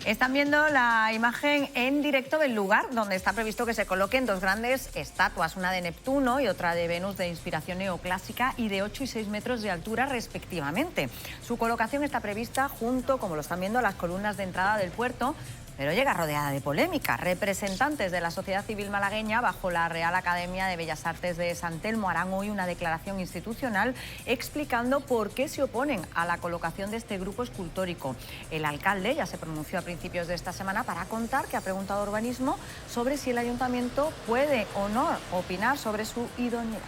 Están viendo la imagen en directo del lugar donde está previsto que se coloquen dos grandes estatuas, una de Neptuno y otra de Venus de inspiración neoclásica y de 8 y 6 metros de altura respectivamente. Su colocación está prevista junto, como lo están viendo, a las columnas de entrada del puerto, pero llega rodeada de polémica. Representantes de la sociedad civil malagueña, bajo la Real Academia de Bellas Artes de San Telmo, harán hoy una declaración institucional explicando por qué se oponen a la colocación de este grupo escultórico. El alcalde ya se pronunció a principios de esta semana para contar que ha preguntado a Urbanismo sobre si el ayuntamiento puede o no opinar sobre su idoneidad.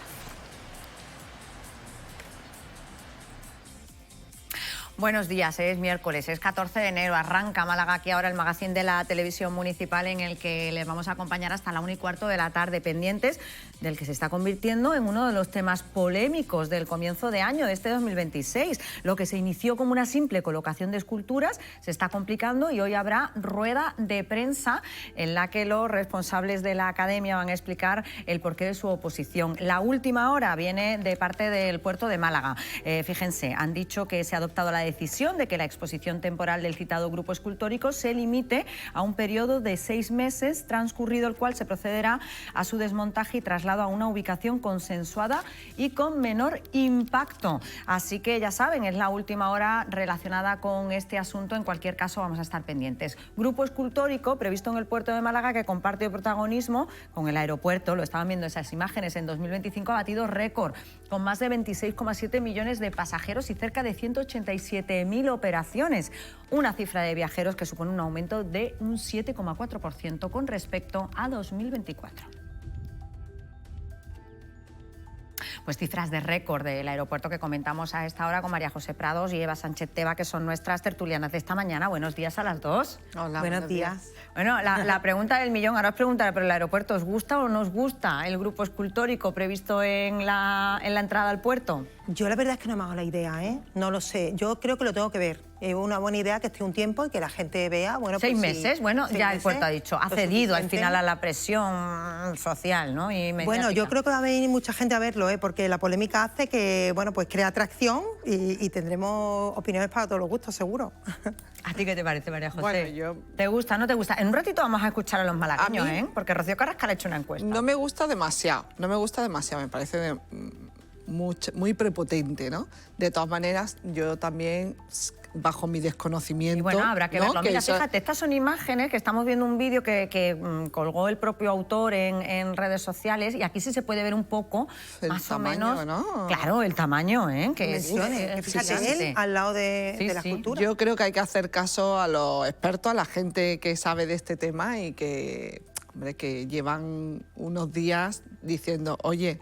Buenos días, es miércoles, es 14 de enero, arranca Málaga aquí ahora el magazín de la televisión municipal en el que les vamos a acompañar hasta la 1:15 de la tarde, pendientes del que se está convirtiendo en uno de los temas polémicos del comienzo de año de este 2026. Lo que se inició como una simple colocación de esculturas se está complicando y hoy habrá rueda de prensa en la que los responsables de la academia van a explicar el porqué de su oposición. La última hora viene de parte del puerto de Málaga. Fíjense, han dicho que se ha adoptado la decisión de que la exposición temporal del citado grupo escultórico se limite a un periodo de 6 meses, transcurrido el cual se procederá a su desmontaje y traslado a una ubicación consensuada y con menor impacto. Así que ya saben, es la última hora relacionada con este asunto. En cualquier caso, vamos a estar pendientes. Grupo escultórico previsto en el puerto de Málaga que comparte protagonismo con el aeropuerto. Lo estaban viendo esas imágenes. En 2025 ha batido récord con más de 26,7 millones de pasajeros y cerca de 187.000 operaciones, una cifra de viajeros que supone un aumento de un 7,4% con respecto a 2024. Pues cifras de récord del aeropuerto que comentamos a esta hora con María José Prados y Eva Sánchez Teba, que son nuestras tertulianas de esta mañana. Buenos días a las dos. Hola, buenos días. Bueno, la pregunta del millón, ahora os preguntaré, pero el aeropuerto, ¿os gusta o no os gusta el grupo escultórico previsto en la entrada al puerto? Yo la verdad es que no me hago la idea, ¿eh? No lo sé. Yo creo que lo tengo que ver. Es una buena idea que esté un tiempo y que la gente vea. Bueno, 6 pues, meses, bueno, ya el puerto ha dicho, ha cedido al final a la presión social, ¿no? Y bueno, yo creo que va a venir mucha gente a verlo, porque la polémica hace que, bueno, pues crea atracción y tendremos opiniones para todos los gustos, seguro. ¿A ti qué te parece, María José? Bueno, ¿Te gusta, no te gusta? En un ratito vamos a escuchar a los malagueños, ¿eh? Porque Rocío Carrascal ha hecho una encuesta. No me gusta demasiado, me parece muy prepotente, ¿no? De todas maneras, yo también, bajo mi desconocimiento... Y bueno, habrá que verlo. Mira, fíjate, estas son imágenes que estamos viendo un vídeo que colgó el propio autor en redes sociales y aquí sí se puede ver un poco, el más tamaño, o menos... ¿no? Claro, el tamaño, ¿eh? Que fíjate, él al lado de la escultura. Yo creo que hay que hacer caso a los expertos, a la gente que sabe de este tema y que, hombre, que llevan unos días diciendo, oye...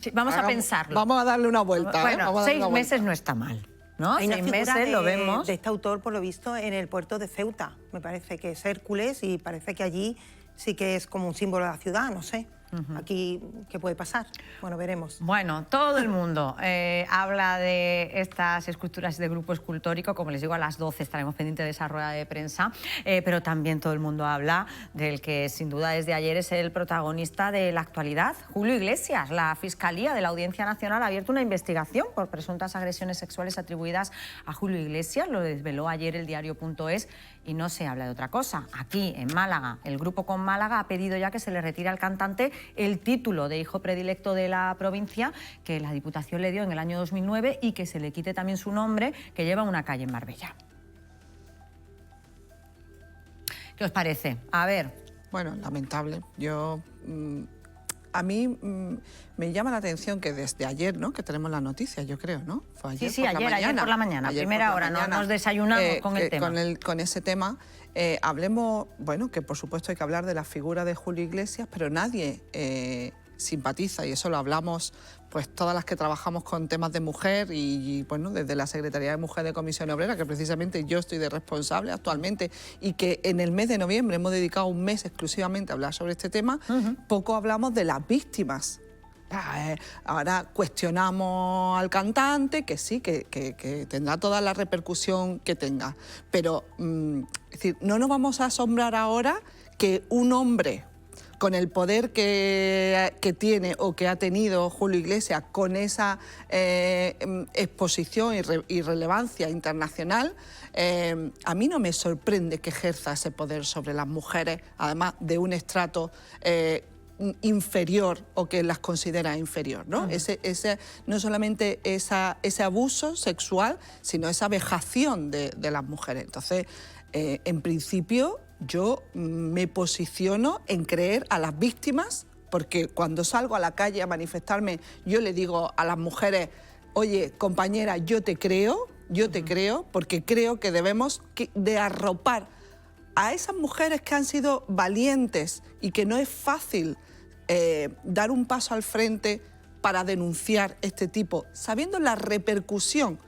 Sí, vamos a pensarlo. Vamos a darle una vuelta. Bueno, 6 meses no está mal, ¿no? Hay una 6 figura meses lo vemos. de este autor, por lo visto, en el puerto de Ceuta. Me parece que es Hércules y parece que allí sí que es como un símbolo de la ciudad, no sé. Aquí, ¿qué puede pasar? Bueno, veremos. Bueno, todo el mundo habla de estas esculturas de grupo escultórico. Como les digo, a las 12 estaremos pendientes de esa rueda de prensa, pero también todo el mundo habla del que sin duda desde ayer es el protagonista de la actualidad, Julio Iglesias. La Fiscalía de la Audiencia Nacional ha abierto una investigación por presuntas agresiones sexuales atribuidas a Julio Iglesias. Lo desveló ayer el diario.es y no se habla de otra cosa. Aquí, en Málaga, el Grupo Con Málaga ha pedido ya que se le retire al cantante el título de hijo predilecto de la provincia que la Diputación le dio en el año 2009 y que se le quite también su nombre, que lleva una calle en Marbella. ¿Qué os parece? A ver. Bueno, lamentable. A mí me llama la atención que desde ayer, ¿no? Que tenemos la noticia, yo creo, ¿no? Fue ayer sí, ayer por la mañana, primera hora, nos desayunamos con el tema. Con ese tema hablemos, bueno, que por supuesto hay que hablar de la figura de Julio Iglesias, pero nadie simpatiza, y eso lo hablamos pues todas las que trabajamos con temas de mujer y bueno, desde la Secretaría de Mujer de Comisión Obrera, que precisamente yo estoy de responsable actualmente y que en el mes de noviembre hemos dedicado un mes exclusivamente a hablar sobre este tema, poco hablamos de las víctimas. Ahora cuestionamos al cantante, que sí, que tendrá toda la repercusión que tenga, pero es decir, no nos vamos a asombrar ahora que un hombre con el poder que tiene o que ha tenido Julio Iglesias, con esa exposición y relevancia internacional, a mí no me sorprende que ejerza ese poder sobre las mujeres, además de un estrato inferior o que las considera inferior, ¿no? No solamente ese abuso sexual, sino esa vejación de las mujeres. Entonces, en principio, yo me posiciono en creer a las víctimas, porque cuando salgo a la calle a manifestarme, yo le digo a las mujeres, oye, compañera, yo te creo, porque creo que debemos de arropar a esas mujeres que han sido valientes y que no es fácil dar un paso al frente para denunciar este tipo, sabiendo la repercusión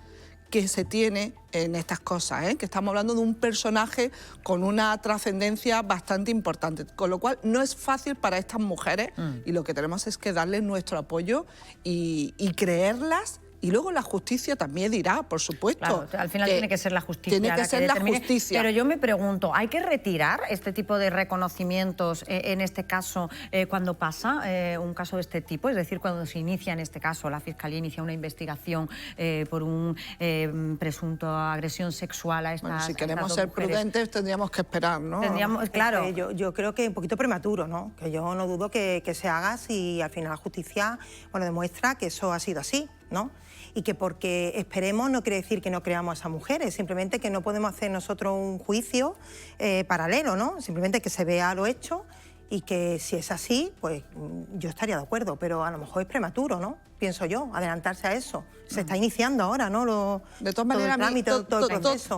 que se tiene en estas cosas, que estamos hablando de un personaje con una trascendencia bastante importante, con lo cual no es fácil para estas mujeres y lo que tenemos es que darles nuestro apoyo y creerlas. Y luego la justicia también dirá, por supuesto. Claro, al final tiene que ser la justicia. Tiene que ser la justicia. Pero yo me pregunto, ¿hay que retirar este tipo de reconocimientos en este caso cuando pasa un caso de este tipo? Es decir, cuando se inicia en este caso, la Fiscalía inicia una investigación por un presunto agresión sexual a estas si queremos ser mujeres. Prudentes tendríamos que esperar, ¿no? Claro. Yo creo que es un poquito prematuro, ¿no? Que yo no dudo que se haga si al final la justicia demuestra que eso ha sido así, ¿no? Y que porque esperemos no quiere decir que no creamos a esas mujeres, simplemente que no podemos hacer nosotros un juicio paralelo, ¿no? Simplemente que se vea lo hecho y que si es así, pues yo estaría de acuerdo, pero a lo mejor es prematuro, ¿no? Pienso yo, adelantarse a eso. Se está iniciando ahora, ¿no? De todas maneras,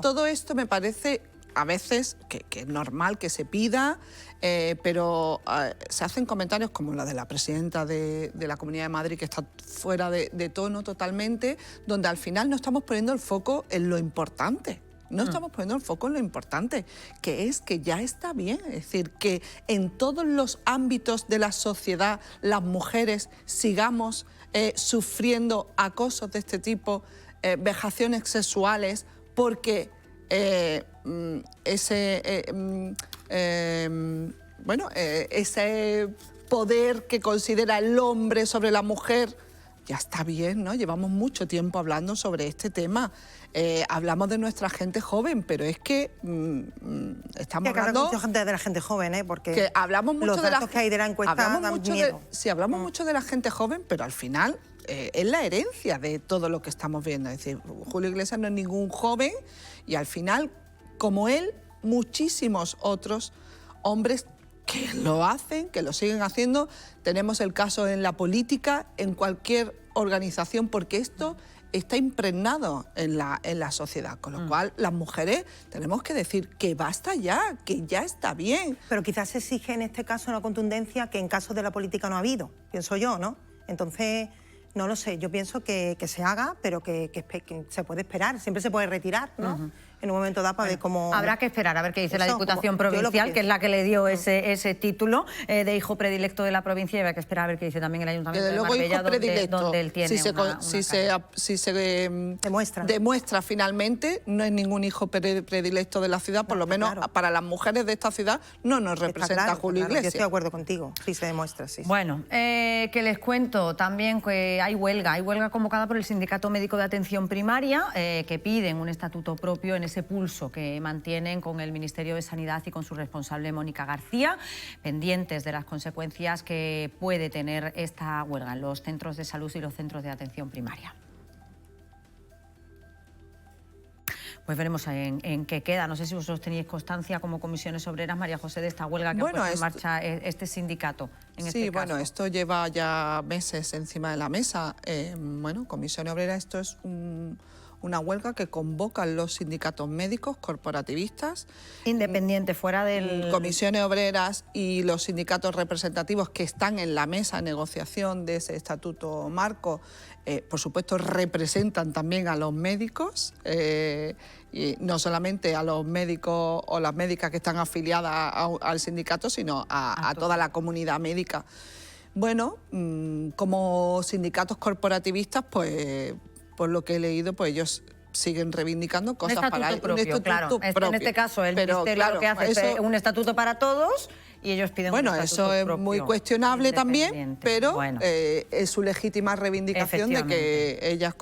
todo esto me parece a veces que es normal que se pida, pero se hacen comentarios como la de la presidenta de la Comunidad de Madrid, que está fuera de tono totalmente, donde al final no estamos poniendo el foco en lo importante. No estamos poniendo el foco en lo importante, que es que ya está bien. Es decir, que en todos los ámbitos de la sociedad las mujeres sigamos sufriendo acosos de este tipo, vejaciones sexuales, porque ese poder que considera el hombre sobre la mujer, ya está bien, ¿no? Llevamos mucho tiempo hablando sobre este tema. Hablamos de nuestra gente joven, pero es que estamos hablando... mucha gente de la gente joven, porque que hablamos mucho los datos que hay de la encuesta dan miedo. Hablamos mucho de la gente joven, pero al final es la herencia de todo lo que estamos viendo. Es decir, Julio Iglesias no es ningún joven y al final, como él, muchísimos otros hombres que lo hacen, que lo siguen haciendo. Tenemos el caso en la política, en cualquier organización, porque esto está impregnado en la sociedad, con lo cual las mujeres tenemos que decir que basta ya, que ya está bien. Pero quizás se exige en este caso una contundencia que en casos de la política no ha habido, pienso yo, ¿no? Entonces, no lo sé, yo pienso que se haga, pero que se puede esperar, siempre se puede retirar, ¿no? En un momento dado para ver cómo... Habrá que esperar a ver qué dice la Diputación Provincial, que es la que le dio ese título de hijo predilecto de la provincia, y habrá que esperar a ver qué dice también el Ayuntamiento de Marbella, donde él tiene si se demuestra finalmente, no es ningún hijo predilecto de la ciudad, por lo menos para las mujeres de esta ciudad no nos representa Julio Iglesias. Yo estoy de acuerdo contigo, si se demuestra, sí. Bueno, que les cuento también que hay huelga convocada por el Sindicato Médico de Atención Primaria, que piden un estatuto propio en ese pulso que mantienen con el Ministerio de Sanidad y con su responsable Mónica García, pendientes de las consecuencias que puede tener esta huelga en los centros de salud y los centros de atención primaria. Pues veremos en qué queda. No sé si vosotros tenéis constancia como comisiones obreras, María José, de esta huelga que ha puesto en marcha este sindicato. Esto lleva ya meses encima de la mesa. Comisiones obreras, esto es una huelga que convocan los sindicatos médicos corporativistas. Independiente, fuera del... Comisiones obreras y los sindicatos representativos que están en la mesa de negociación de ese estatuto marco, por supuesto, representan también a los médicos, y no solamente a los médicos o las médicas que están afiliadas al sindicato, sino a toda la comunidad médica. Bueno, como sindicatos corporativistas, pues por lo que he leído, pues ellos siguen reivindicando cosas para un estatuto propio. En este caso, el Ministerio lo que hace es un estatuto para todos y ellos piden bueno, un eso es muy cuestionable también, pero bueno, es su legítima reivindicación de que ellas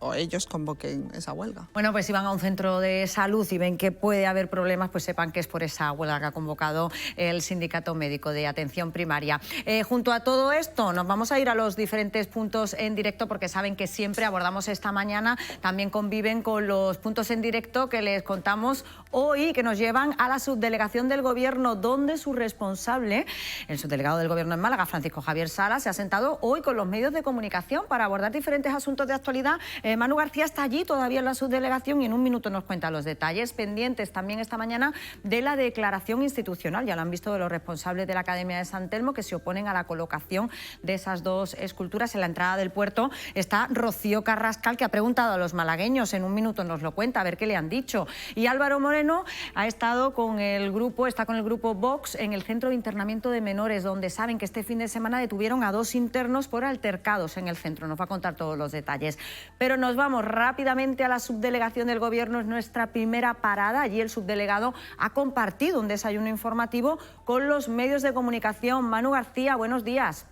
o ellos convoquen esa huelga. Bueno, pues si van a un centro de salud y ven que puede haber problemas, pues sepan que es por esa huelga que ha convocado el Sindicato Médico de Atención Primaria. Junto a todo esto, nos vamos a ir a los diferentes puntos en directo, porque saben que siempre abordamos esta mañana, también conviven con los puntos en directo que les contamos hoy, que nos llevan a la subdelegación del Gobierno, donde su responsable, el subdelegado del Gobierno en Málaga, Francisco Javier Salas, se ha sentado hoy con los medios de comunicación para abordar diferentes asuntos de actualidad. Manu García está allí todavía en la subdelegación y en un minuto nos cuenta los detalles pendientes también esta mañana de la declaración institucional. Ya lo han visto, de los responsables de la Academia de San Telmo, que se oponen a la colocación de esas dos esculturas. En la entrada del puerto está Rocío Carrascal, que ha preguntado a los malagueños. En un minuto nos lo cuenta, a ver qué le han dicho. Y Álvaro Moreno ha estado con el grupo, está con el grupo Vox en el centro de internamiento de menores, donde saben que este fin de semana detuvieron a 2 internos por altercados en el centro. Nos va a contar todos los detalles. Pero nos vamos rápidamente a la subdelegación del Gobierno. Es nuestra primera parada. Allí el subdelegado ha compartido un desayuno informativo con los medios de comunicación. Manu García, buenos días.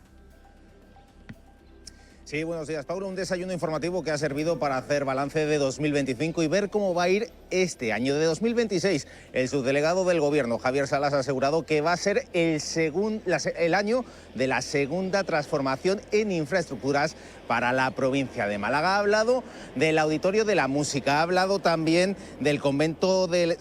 Sí, buenos días, Paula. Un desayuno informativo que ha servido para hacer balance de 2025 y ver cómo va a ir este año de 2026. El subdelegado del Gobierno, Javier Salas, ha asegurado que va a ser el año de la segunda transformación en infraestructuras para la provincia de Málaga. Ha hablado del Auditorio de la Música, ha hablado también del convento del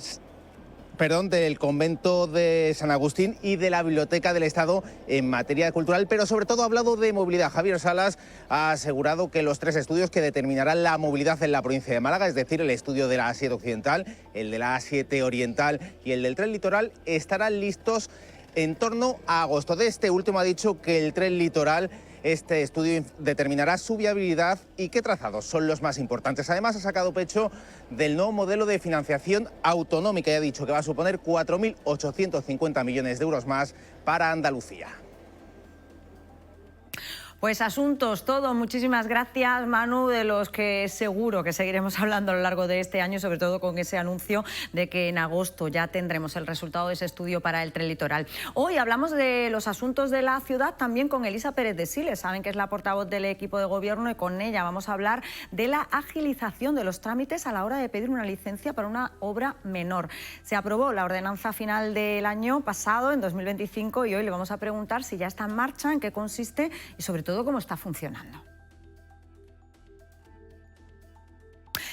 convento de San Agustín y de la Biblioteca del Estado en materia cultural, pero sobre todo ha hablado de movilidad. Javier Salas ha asegurado que los 3 estudios que determinarán la movilidad en la provincia de Málaga, es decir, el estudio de la A7 Occidental, el de la A7 Oriental y el del tren litoral, estarán listos en torno a agosto. De este último ha dicho que el tren litoral, este estudio determinará su viabilidad y qué trazados son los más importantes. Además, ha sacado pecho del nuevo modelo de financiación autonómica y ha dicho que va a suponer 4.850 millones de euros más para Andalucía. Pues asuntos todos. Muchísimas gracias, Manu, de los que seguro que seguiremos hablando a lo largo de este año, sobre todo con ese anuncio de que en agosto ya tendremos el resultado de ese estudio para el tren litoral. Hoy hablamos de los asuntos de la ciudad también con Elisa Pérez de Siles. Saben que es la portavoz del equipo de gobierno y con ella vamos a hablar de la agilización de los trámites a la hora de pedir una licencia para una obra menor. Se aprobó la ordenanza final del año pasado, en 2025, y hoy le vamos a preguntar si ya está en marcha, en qué consiste y sobre todo cómo está funcionando.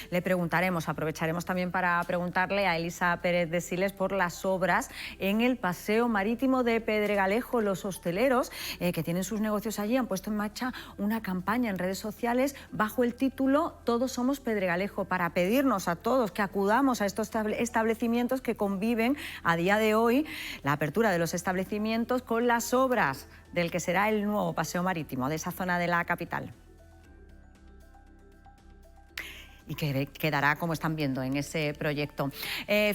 Le preguntaremos, aprovecharemos también para preguntarle a Elisa Pérez de Siles por las obras en el paseo marítimo de Pedregalejo. Los hosteleros que tienen sus negocios allí han puesto en marcha una campaña en redes sociales bajo el título Todos somos Pedregalejo, para pedirnos a todos que acudamos a estos establecimientos que conviven a día de hoy, la apertura de los establecimientos, con las obras del que será el nuevo paseo marítimo de esa zona de la capital. Y que quedará, como están viendo, en ese proyecto.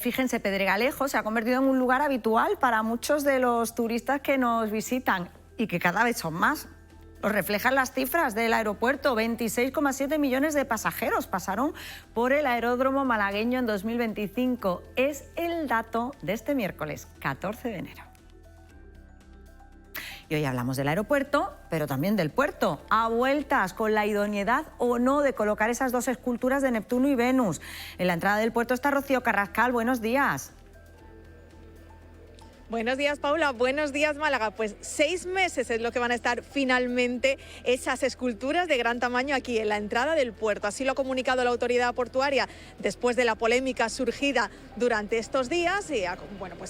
Fíjense, Pedregalejo se ha convertido en un lugar habitual para muchos de los turistas que nos visitan y que cada vez son más. Lo reflejan las cifras del aeropuerto. 26,7 millones de pasajeros pasaron por el aeródromo malagueño en 2025. Es el dato de este miércoles, 14 de enero. Y hoy hablamos del aeropuerto, pero también del puerto. A vueltas con la idoneidad o no de colocar esas 2 esculturas de Neptuno y Venus. En la entrada del puerto está Rocío Carrascal. Buenos días. Buenos días, Paula. Buenos días, Málaga. Pues 6 meses es lo que van a estar finalmente esas esculturas de gran tamaño aquí en la entrada del puerto. Así lo ha comunicado la autoridad portuaria después de la polémica surgida durante estos días y ha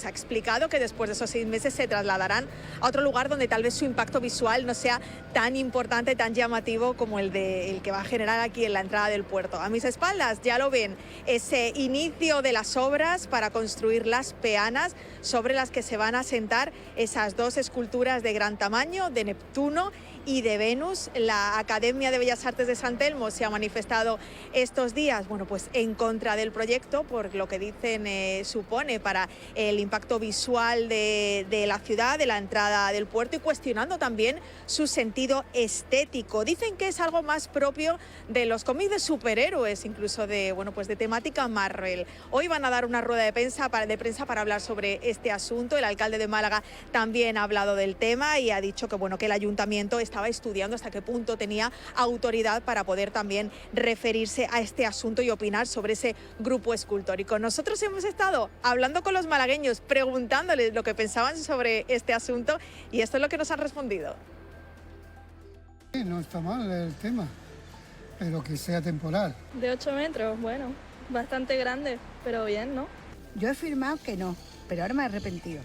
explicado que después de esos 6 meses se trasladarán a otro lugar donde tal vez su impacto visual no sea tan importante, tan llamativo como el que va a generar aquí en la entrada del puerto. A mis espaldas ya lo ven, ese inicio de las obras para construir las peanas sobre las que se van a sentar esas 2 esculturas de gran tamaño de Neptuno y de Venus. La Academia de Bellas Artes de San Telmo se ha manifestado estos días, bueno, pues en contra del proyecto, por lo que dicen supone para el impacto visual de la ciudad, de la entrada del puerto, y cuestionando también su sentido estético. Dicen que es algo más propio de los cómics de superhéroes, incluso de, bueno, pues de temática Marvel. Hoy van a dar una rueda de prensa para hablar sobre este asunto. El alcalde de Málaga también ha hablado del tema y ha dicho que, bueno, que el ayuntamiento estaba estudiando hasta qué punto tenía autoridad para poder también referirse a este asunto y opinar sobre ese grupo escultórico. Nosotros hemos estado hablando con los malagueños, preguntándoles lo que pensaban sobre este asunto, y esto es lo que nos han respondido. No está mal el tema, pero que sea temporal. De 8 metros, bueno, bastante grande, pero bien, ¿no? Yo he firmado que no, pero ahora me he arrepentido.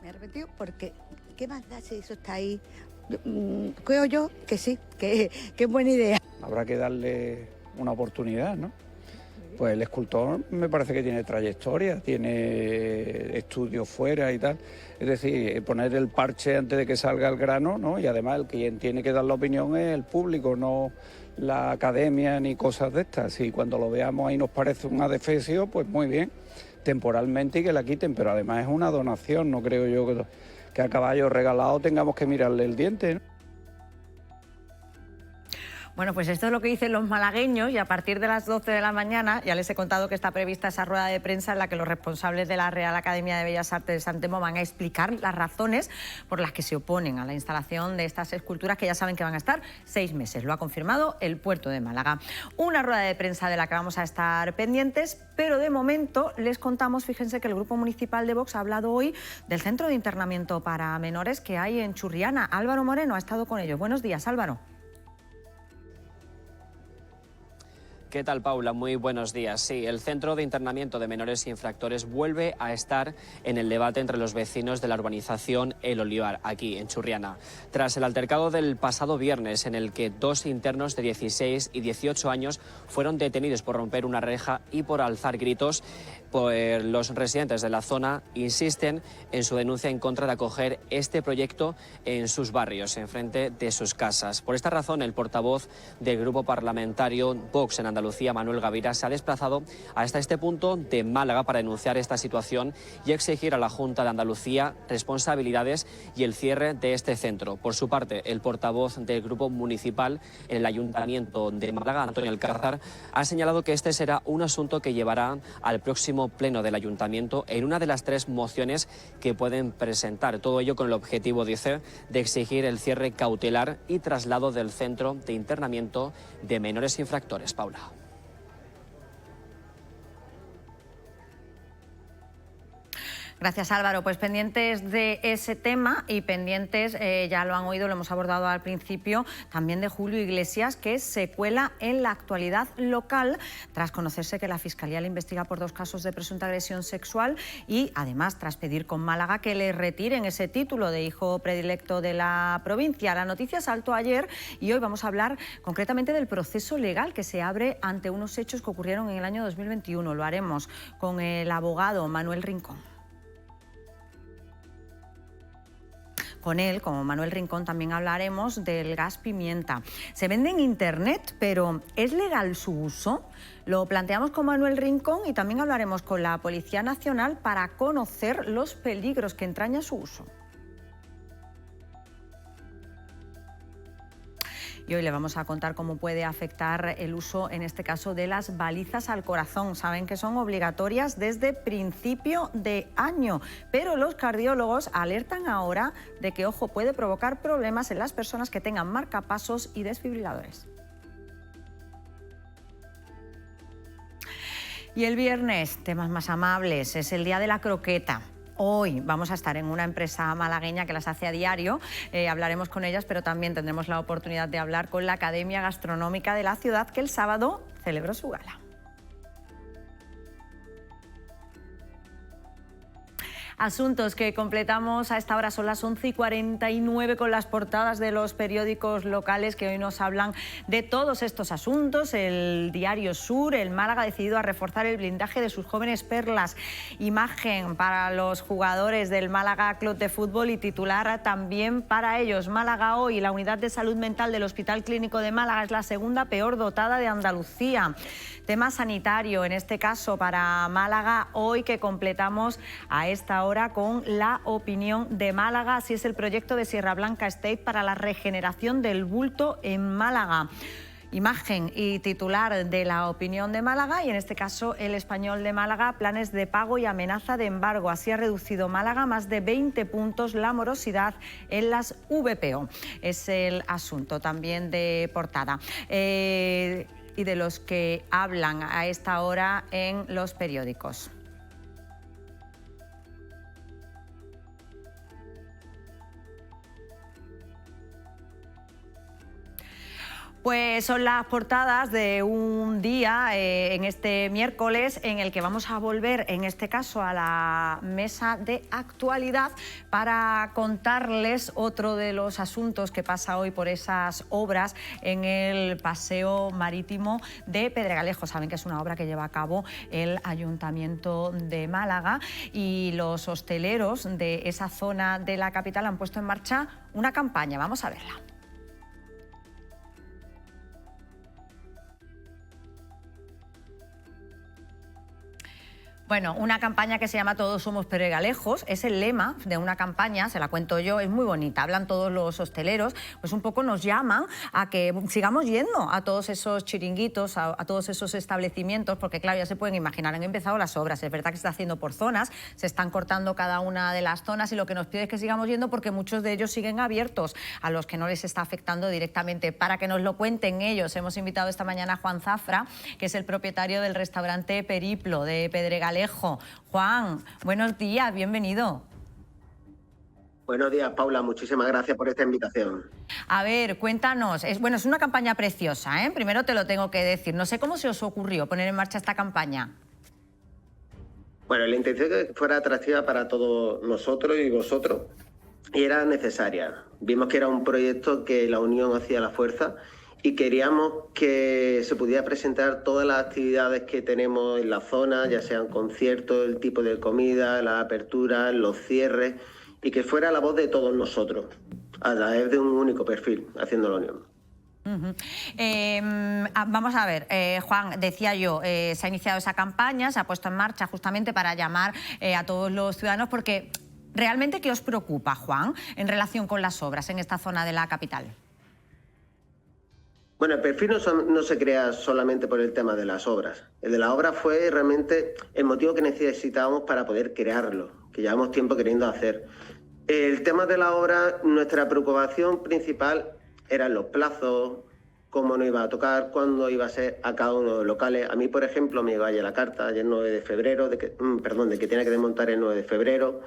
Me he arrepentido porque, ¿qué más da si eso está ahí? Creo yo que sí, que es buena idea. Habrá que darle una oportunidad, ¿no? Pues el escultor me parece que tiene trayectoria, tiene estudios fuera y tal. Es decir, poner el parche antes de que salga el grano, ¿no? Y además el quien tiene que dar la opinión es el público, no la academia ni cosas de estas. Si cuando lo veamos ahí nos parece un adefesio, pues muy bien, temporalmente, y que la quiten, pero además es una donación, no creo yo que a caballo regalado tengamos que mirarle el diente, ¿no? Bueno, pues esto es lo que dicen los malagueños, y a partir de las 12 de la mañana ya les he contado que está prevista esa rueda de prensa en la que los responsables de la Real Academia de Bellas Artes de San Telmo van a explicar las razones por las que se oponen a la instalación de estas esculturas, que ya saben que van a estar 6 meses. Lo ha confirmado el Puerto de Málaga. Una rueda de prensa de la que vamos a estar pendientes, pero de momento les contamos, fíjense, que el Grupo Municipal de Vox ha hablado hoy del centro de internamiento para menores que hay en Churriana. Álvaro Moreno ha estado con ellos. Buenos días, Álvaro. ¿Qué tal, Paula? Muy buenos días. Sí, el Centro de Internamiento de Menores Infractores vuelve a estar en el debate entre los vecinos de la urbanización El Olivar, aquí en Churriana. Tras el altercado del pasado viernes, en el que 2 internos de 16 y 18 años fueron detenidos por romper una reja y por alzar gritos, pues los residentes de la zona insisten en su denuncia en contra de acoger este proyecto en sus barrios, enfrente de sus casas. Por esta razón, el portavoz del grupo parlamentario Vox en Andalucía, Manuel Gavira, se ha desplazado hasta este punto de Málaga para denunciar esta situación y exigir a la Junta de Andalucía responsabilidades y el cierre de este centro. Por su parte, el portavoz del grupo municipal en el Ayuntamiento de Málaga, Antonio Alcázar, ha señalado que este será un asunto que llevará al próximo pleno del Ayuntamiento en una de las 3 mociones que pueden presentar. Todo ello con el objetivo, dice, de exigir el cierre cautelar y traslado del centro de internamiento de menores infractores. Paula. Gracias, Álvaro. Pues pendientes de ese tema y pendientes, ya lo han oído, lo hemos abordado al principio, también de Julio Iglesias, que se cuela en la actualidad local tras conocerse que la Fiscalía le investiga por 2 casos de presunta agresión sexual y además tras pedir con Málaga que le retiren ese título de hijo predilecto de la provincia. La noticia saltó ayer y hoy vamos a hablar concretamente del proceso legal que se abre ante unos hechos que ocurrieron en el año 2021. Lo haremos con el abogado Manuel Rincón. Con él, como Manuel Rincón, también hablaremos del gas pimienta. Se vende en Internet, pero ¿es legal su uso? Lo planteamos con Manuel Rincón y también hablaremos con la Policía Nacional para conocer los peligros que entraña su uso. Y hoy le vamos a contar cómo puede afectar el uso, en este caso, de las balizas al corazón. Saben que son obligatorias desde principio de año, pero los cardiólogos alertan ahora de que, ojo, puede provocar problemas en las personas que tengan marcapasos y desfibriladores. Y el viernes, temas más amables, es el día de la croqueta. Hoy vamos a estar en una empresa malagueña que las hace a diario, hablaremos con ellas, pero también tendremos la oportunidad de hablar con la Academia Gastronómica de la ciudad, que el sábado celebró su gala. Asuntos que completamos a esta hora, son las 11:49 con las portadas de los periódicos locales que hoy nos hablan de todos estos asuntos. El Diario Sur, el Málaga ha decidido a reforzar el blindaje de sus jóvenes perlas. Imagen para los jugadores del Málaga Club de Fútbol y titular también para ellos. Málaga hoy, la unidad de salud mental del Hospital Clínico de Málaga es la segunda peor dotada de Andalucía. Tema sanitario, en este caso para Málaga, hoy que completamos a esta hora con la opinión de Málaga. Así es el proyecto de Sierra Blanca Estate para la regeneración del bulto en Málaga. Imagen y titular de la opinión de Málaga y en este caso El Español de Málaga, planes de pago y amenaza de embargo. Así ha reducido Málaga más de 20 puntos la morosidad en las VPO. Es el asunto también de portada. Y de los que hablan a esta hora en los periódicos. Pues son las portadas de un día en este miércoles en el que vamos a volver, en este caso, a la mesa de actualidad para contarles otro de los asuntos que pasa hoy por esas obras en el paseo marítimo de Pedregalejo. Saben que es una obra que lleva a cabo el Ayuntamiento de Málaga y los hosteleros de esa zona de la capital han puesto en marcha una campaña. Vamos a verla. Bueno, una campaña que se llama Todos somos Pedregalejos, es el lema de una campaña, se la cuento yo, es muy bonita, hablan todos los hosteleros, pues un poco nos llaman a que sigamos yendo a todos esos chiringuitos, a todos esos establecimientos, porque claro, ya se pueden imaginar, han empezado las obras, es verdad que se está haciendo por zonas, se están cortando cada una de las zonas y lo que nos pide es que sigamos yendo porque muchos de ellos siguen abiertos, a los que no les está afectando directamente. Para que nos lo cuenten ellos, hemos invitado esta mañana a Juan Zafra, que es el propietario del restaurante Periplo de Pedregalejo. Juan, buenos días, bienvenido. Buenos días, Paula, muchísimas gracias por esta invitación. A ver, cuéntanos, es una campaña preciosa, ¿eh? Primero te lo tengo que decir, no sé cómo se os ocurrió poner en marcha esta campaña. Bueno, la intención es que fuera atractiva para todos nosotros y vosotros, y era necesaria. Vimos que era un proyecto que la unión hacía la fuerza, y queríamos que se pudiera presentar todas las actividades que tenemos en la zona, ya sean conciertos, el tipo de comida, las aperturas, los cierres, y que fuera la voz de todos nosotros, a través de un único perfil, haciendo la unión. Vamos a ver, Juan, decía yo, se ha iniciado esa campaña, se ha puesto en marcha justamente para llamar a todos los ciudadanos, porque ¿realmente qué os preocupa, Juan, en relación con las obras en esta zona de la capital? Bueno, el perfil no se crea solamente por el tema de las obras. El de las obras fue realmente el motivo que necesitábamos para poder crearlo, que llevamos tiempo queriendo hacer. El tema de la obra, nuestra preocupación principal eran los plazos, cómo nos iba a tocar, cuándo iba a ser a cada uno de los locales. A mí, por ejemplo, me llegó ayer la carta, ayer 9 de febrero, de que tenía que desmontar el 9 de febrero.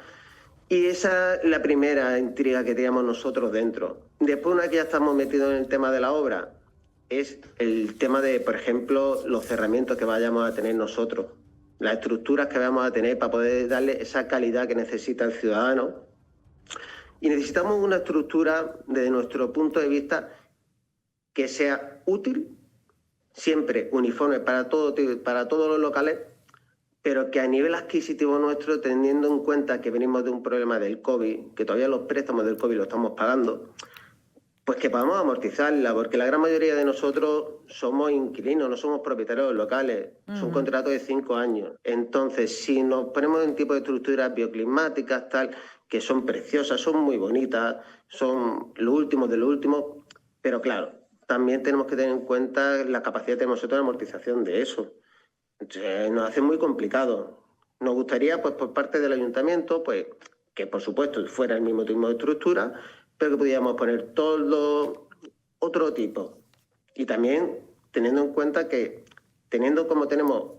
Y esa es la primera intriga que teníamos nosotros dentro. Después, una vez que ya estamos metidos en el tema de la obra, es el tema de, por ejemplo, los cerramientos que vayamos a tener nosotros, las estructuras que vamos a tener para poder darle esa calidad que necesita el ciudadano. Y necesitamos una estructura, desde nuestro punto de vista, que sea útil, siempre uniforme para todos los locales, pero que a nivel adquisitivo nuestro, teniendo en cuenta que venimos de un problema del COVID, que todavía los préstamos del COVID los estamos pagando, pues que podamos amortizarla, porque la gran mayoría de nosotros somos inquilinos, no somos propietarios locales, son contratos de 5 años. Entonces, si nos ponemos en tipo de estructuras bioclimáticas, tal, que son preciosas, son muy bonitas, son lo último de lo último, pero claro, también tenemos que tener en cuenta la capacidad de nosotros de amortización de eso. Entonces, nos hace muy complicado. Nos gustaría, pues por parte del ayuntamiento, pues que por supuesto fuera el mismo tipo de estructura, pero que pudiéramos poner todo otro tipo. Y también teniendo en cuenta que,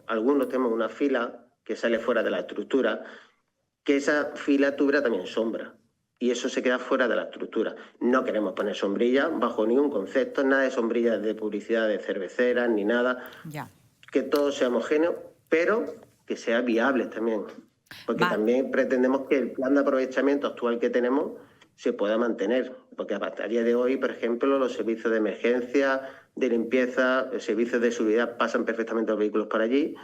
algunos tenemos una fila que sale fuera de la estructura, que esa fila tuviera también sombra. Y eso se queda fuera de la estructura. No queremos poner sombrillas bajo ningún concepto, nada de sombrillas de publicidad de cerveceras ni nada. Ya. Que todo sea homogéneo, pero que sea viable también. Porque también pretendemos que el plan de aprovechamiento actual que tenemos se pueda mantener. Porque a día de hoy, por ejemplo, los servicios de emergencia, de limpieza, los servicios de seguridad pasan perfectamente los vehículos por allí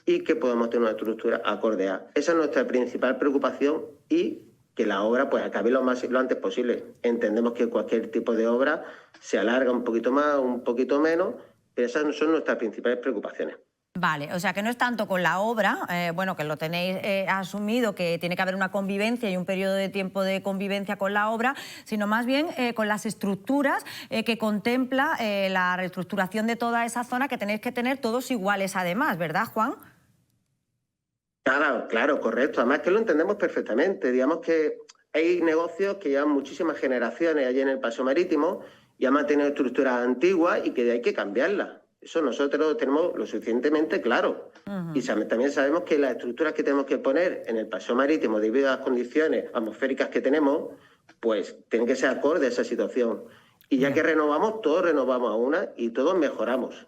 y que podamos tener una estructura acorde a. Esa es nuestra principal preocupación y que la obra pues acabe lo antes posible. Entendemos que cualquier tipo de obra se alarga un poquito más, un poquito menos, pero esas son nuestras principales preocupaciones. Vale, o sea que no es tanto con la obra, bueno, que lo tenéis asumido, que tiene que haber una convivencia y un periodo de tiempo de convivencia con la obra, sino más bien con las estructuras que contempla la reestructuración de toda esa zona, que tenéis que tener todos iguales además, ¿verdad, Juan? Claro, correcto. Además que lo entendemos perfectamente. Digamos que hay negocios que llevan muchísimas generaciones allí en el Paseo Marítimo y han mantenido estructuras antiguas y que hay que cambiarlas. Eso nosotros tenemos lo suficientemente claro. Y también sabemos que las estructuras que tenemos que poner en el Paseo Marítimo, debido a las condiciones atmosféricas que tenemos, pues tienen que ser acordes a esa situación. Y ya que renovamos, todos renovamos a una y todos mejoramos.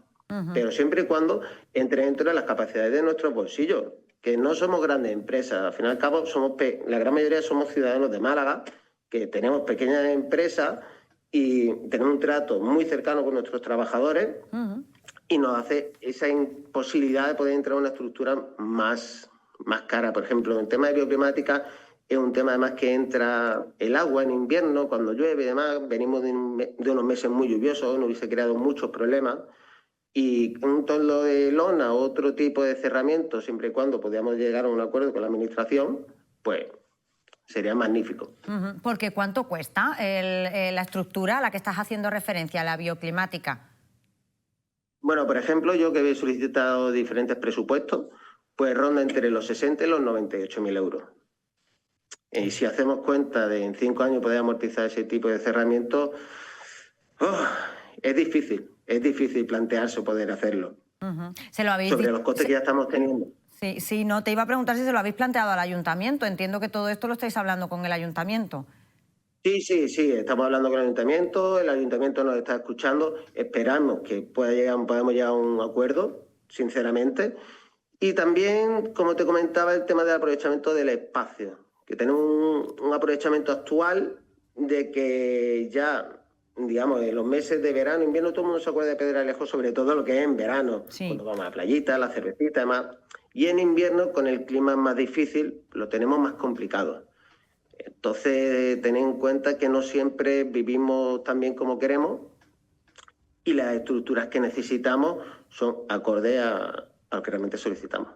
Pero siempre y cuando entre dentro de las capacidades de nuestros bolsillos, que no somos grandes empresas. Al fin y al cabo, la gran mayoría somos ciudadanos de Málaga, que tenemos pequeñas empresas y tenemos un trato muy cercano con nuestros trabajadores y nos hace esa imposibilidad de poder entrar a una estructura más cara. Por ejemplo, en el tema de bioclimática es un tema además que entra el agua en invierno, cuando llueve y demás. Venimos de unos meses muy lluviosos, nos hubiese creado muchos problemas. Y un toldo de lona o otro tipo de cerramiento, siempre y cuando podamos llegar a un acuerdo con la Administración, pues sería magnífico. Porque ¿cuánto cuesta la estructura a la que estás haciendo referencia, la bioclimática? Bueno, por ejemplo, yo que he solicitado diferentes presupuestos, pues ronda entre los 60 y los 98.000 euros. Y si hacemos cuenta de en 5 años poder amortizar ese tipo de cerramiento, es difícil plantearse poder hacerlo. ¿Se lo habéis sobre los costes que ya estamos teniendo. Sí, no, te iba a preguntar si se lo habéis planteado al ayuntamiento. Entiendo que todo esto lo estáis hablando con el ayuntamiento. Sí, estamos hablando con el ayuntamiento nos está escuchando, esperamos que podamos llegar a un acuerdo, sinceramente. Y también, como te comentaba, el tema del aprovechamiento del espacio, que tenemos un aprovechamiento actual de que ya, digamos, en los meses de verano, invierno, todo el mundo se acuerda de Pedralejos, sobre todo lo que es en verano, cuando vamos a la playita, la cervecita y demás. Y en invierno, con el clima más difícil, lo tenemos más complicado. Entonces, tened en cuenta que no siempre vivimos tan bien como queremos y las estructuras que necesitamos son acordes a lo que realmente solicitamos.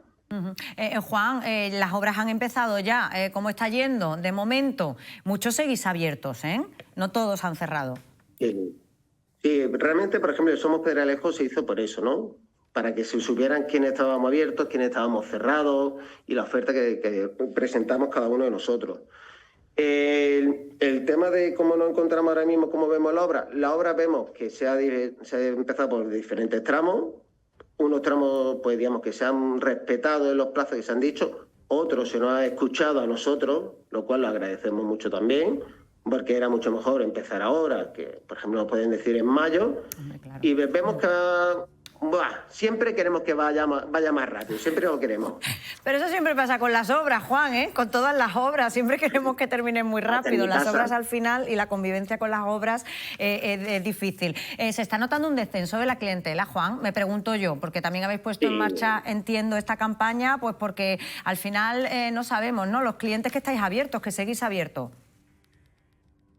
Juan, las obras han empezado ya. ¿Cómo está yendo? De momento, muchos seguís abiertos, ¿eh? No todos han cerrado. Sí, realmente, por ejemplo, Somos Pedralejos se hizo por eso, ¿no? Para que se supieran quiénes estábamos abiertos, quiénes estábamos cerrados y la oferta que presentamos cada uno de nosotros. El tema de cómo nos encontramos ahora mismo, cómo vemos la obra vemos que se ha empezado por diferentes tramos, unos tramos pues digamos que se han respetado en los plazos que se han dicho, otros se nos ha escuchado a nosotros, lo cual lo agradecemos mucho también, porque era mucho mejor empezar ahora, que por ejemplo nos pueden decir en mayo, y vemos que siempre queremos que vaya más rápido, siempre lo queremos. Pero eso siempre pasa con las obras, Juan, ¿eh? Con todas las obras, siempre queremos que terminen muy rápido. Las obras al final y la convivencia con las obras es difícil. ¿Se está notando un descenso de la clientela, Juan? Me pregunto yo, porque también habéis puesto en marcha, entiendo, esta campaña, pues porque al final no sabemos, ¿no? Los clientes que estáis abiertos, que seguís abiertos.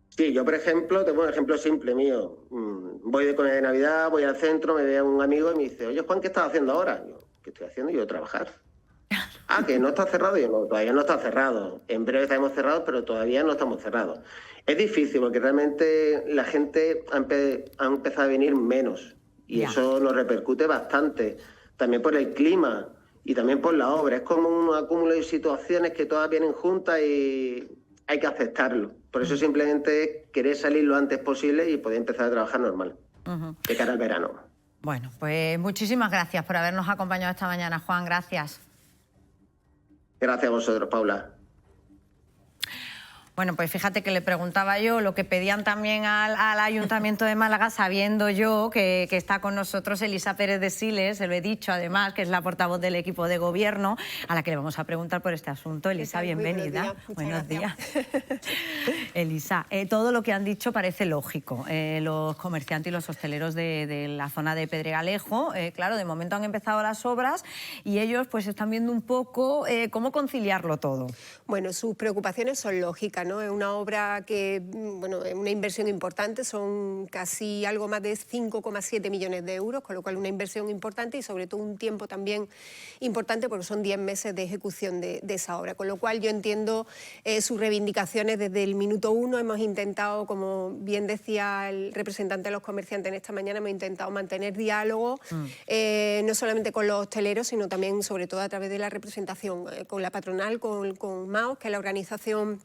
Sí, yo, por ejemplo, tengo un ejemplo simple mío. Voy de comida de Navidad, voy al centro, me ve un amigo y me dice, oye, Juan, ¿qué estás haciendo ahora? Yo, ¿qué estoy haciendo? Yo, trabajar. ¿Que no está cerrado? Yo, no, todavía no está cerrado. En breve estaremos cerrados, pero todavía no estamos cerrados. Es difícil porque realmente la gente ha empezado a venir menos y eso nos repercute bastante. También por el clima y también por la obra. Es como un acúmulo de situaciones que todas vienen juntas y hay que aceptarlo. Por eso simplemente es querer salir lo antes posible y poder empezar a trabajar normal, de cara al verano. Bueno, pues muchísimas gracias por habernos acompañado esta mañana, Juan. Gracias. Gracias a vosotros, Paula. Bueno, pues fíjate que le preguntaba yo lo que pedían también al Ayuntamiento de Málaga, sabiendo yo que está con nosotros Elisa Pérez de Siles, se lo he dicho además, que es la portavoz del equipo de gobierno, a la que le vamos a preguntar por este asunto. Elisa, bienvenida. Buenos días. Elisa, todo lo que han dicho parece lógico. Los comerciantes y los hosteleros de la zona de Pedregalejo, claro, de momento han empezado las obras y ellos pues están viendo un poco cómo conciliarlo todo. Bueno, sus preocupaciones son lógicas, ¿no? Es una obra que, bueno, es una inversión importante, son casi algo más de 5,7 millones de euros, con lo cual una inversión importante y sobre todo un tiempo también importante porque son 10 meses de ejecución de esa obra, con lo cual yo entiendo sus reivindicaciones desde el minuto uno. Hemos intentado, como bien decía el representante de los comerciantes en esta mañana, hemos intentado mantener diálogo, no solamente con los hosteleros, sino también, sobre todo, a través de la representación con la patronal, con MAOS, que es la organización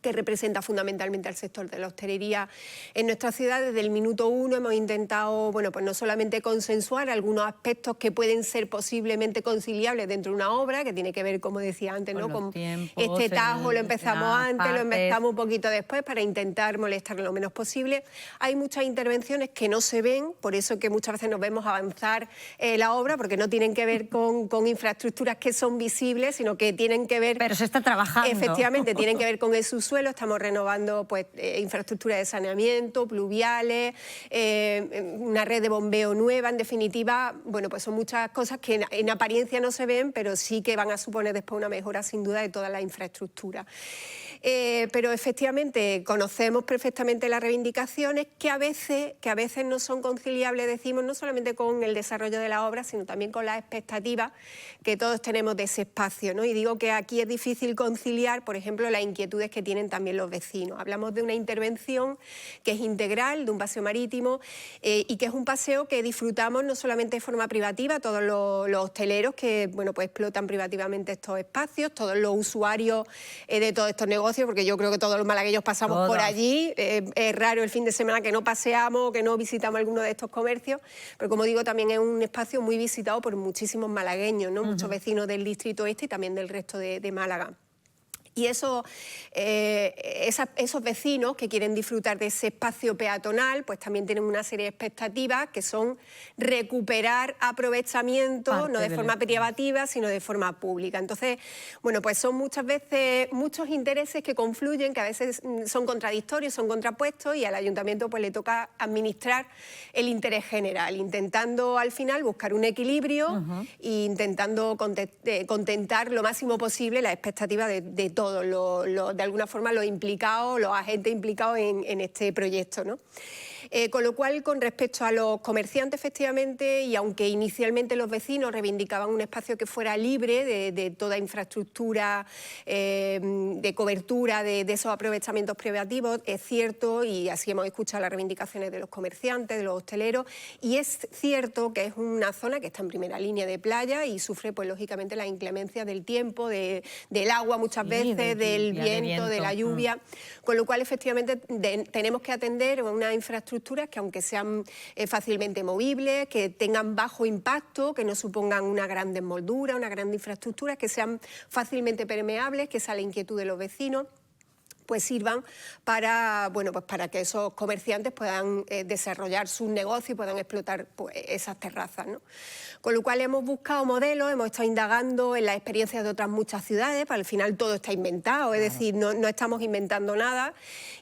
que representa fundamentalmente al sector de la hostelería en nuestra ciudad. Desde el minuto uno hemos intentado, bueno, pues no solamente consensuar algunos aspectos que pueden ser posiblemente conciliables dentro de una obra, que tiene que ver, como decía antes, ¿no? Con este tajo lo empezamos antes, lo empezamos un poquito después para intentar molestar lo menos posible. Hay muchas intervenciones que no se ven, por eso que muchas veces nos vemos avanzar la obra, porque no tienen que ver con infraestructuras que son visibles, sino que tienen que ver... Pero se está trabajando. Efectivamente, tienen que ver con el subsuelo. Estamos renovando pues, infraestructuras de saneamiento, pluviales, una red de bombeo nueva. En definitiva, bueno, pues son muchas cosas que en apariencia no se ven, pero sí que van a suponer después una mejora sin duda de toda la infraestructura. Pero efectivamente conocemos perfectamente las reivindicaciones que a veces no son conciliables, decimos, no solamente con el desarrollo de la obra, sino también con las expectativas que todos tenemos de ese espacio, ¿no? Y digo que aquí es difícil conciliar, por ejemplo, las inquietudes que tienen también los vecinos. Hablamos de una intervención que es integral, de un paseo marítimo, y que es un paseo que disfrutamos no solamente de forma privativa, todos los hosteleros que, bueno, pues explotan privativamente estos espacios, todos los usuarios de todos estos negocios, porque yo creo que todos los malagueños pasamos por allí. Es raro el fin de semana que no paseamos, que no visitamos alguno de estos comercios, pero como digo, también es un espacio muy visitado por muchísimos malagueños, ¿no? Muchos vecinos del distrito este y también del resto de Málaga. Y esos vecinos que quieren disfrutar de ese espacio peatonal, pues también tienen una serie de expectativas que son recuperar aprovechamiento, no de forma privativa, sino de forma pública. Entonces, bueno, pues son muchas veces muchos intereses que confluyen, que a veces son contradictorios, son contrapuestos, y al ayuntamiento pues le toca administrar el interés general, intentando al final buscar un equilibrio e intentando contentar lo máximo posible las expectativas de todos, de alguna forma los implicados, los agentes implicados en este proyecto, ¿no? Con lo cual, con respecto a los comerciantes, efectivamente, y aunque inicialmente los vecinos reivindicaban un espacio que fuera libre de toda infraestructura, de cobertura de esos aprovechamientos privativos, es cierto, y así hemos escuchado las reivindicaciones de los comerciantes, de los hosteleros, y es cierto que es una zona que está en primera línea de playa y sufre, pues lógicamente, las inclemencias del tiempo, del agua muchas veces, del viento, de la lluvia, con lo cual, efectivamente, tenemos que atender una infraestructura que, aunque sean fácilmente movibles, que tengan bajo impacto, que no supongan una gran desmoldura, una gran infraestructura, que sean fácilmente permeables, que esa es la inquietud de los vecinos, pues sirvan para, bueno, pues para que esos comerciantes puedan desarrollar sus negocios y puedan explotar pues, esas terrazas, ¿no? Con lo cual hemos buscado modelos, hemos estado indagando en las experiencias de otras muchas ciudades, para al final todo está inventado, es decir, no estamos inventando nada,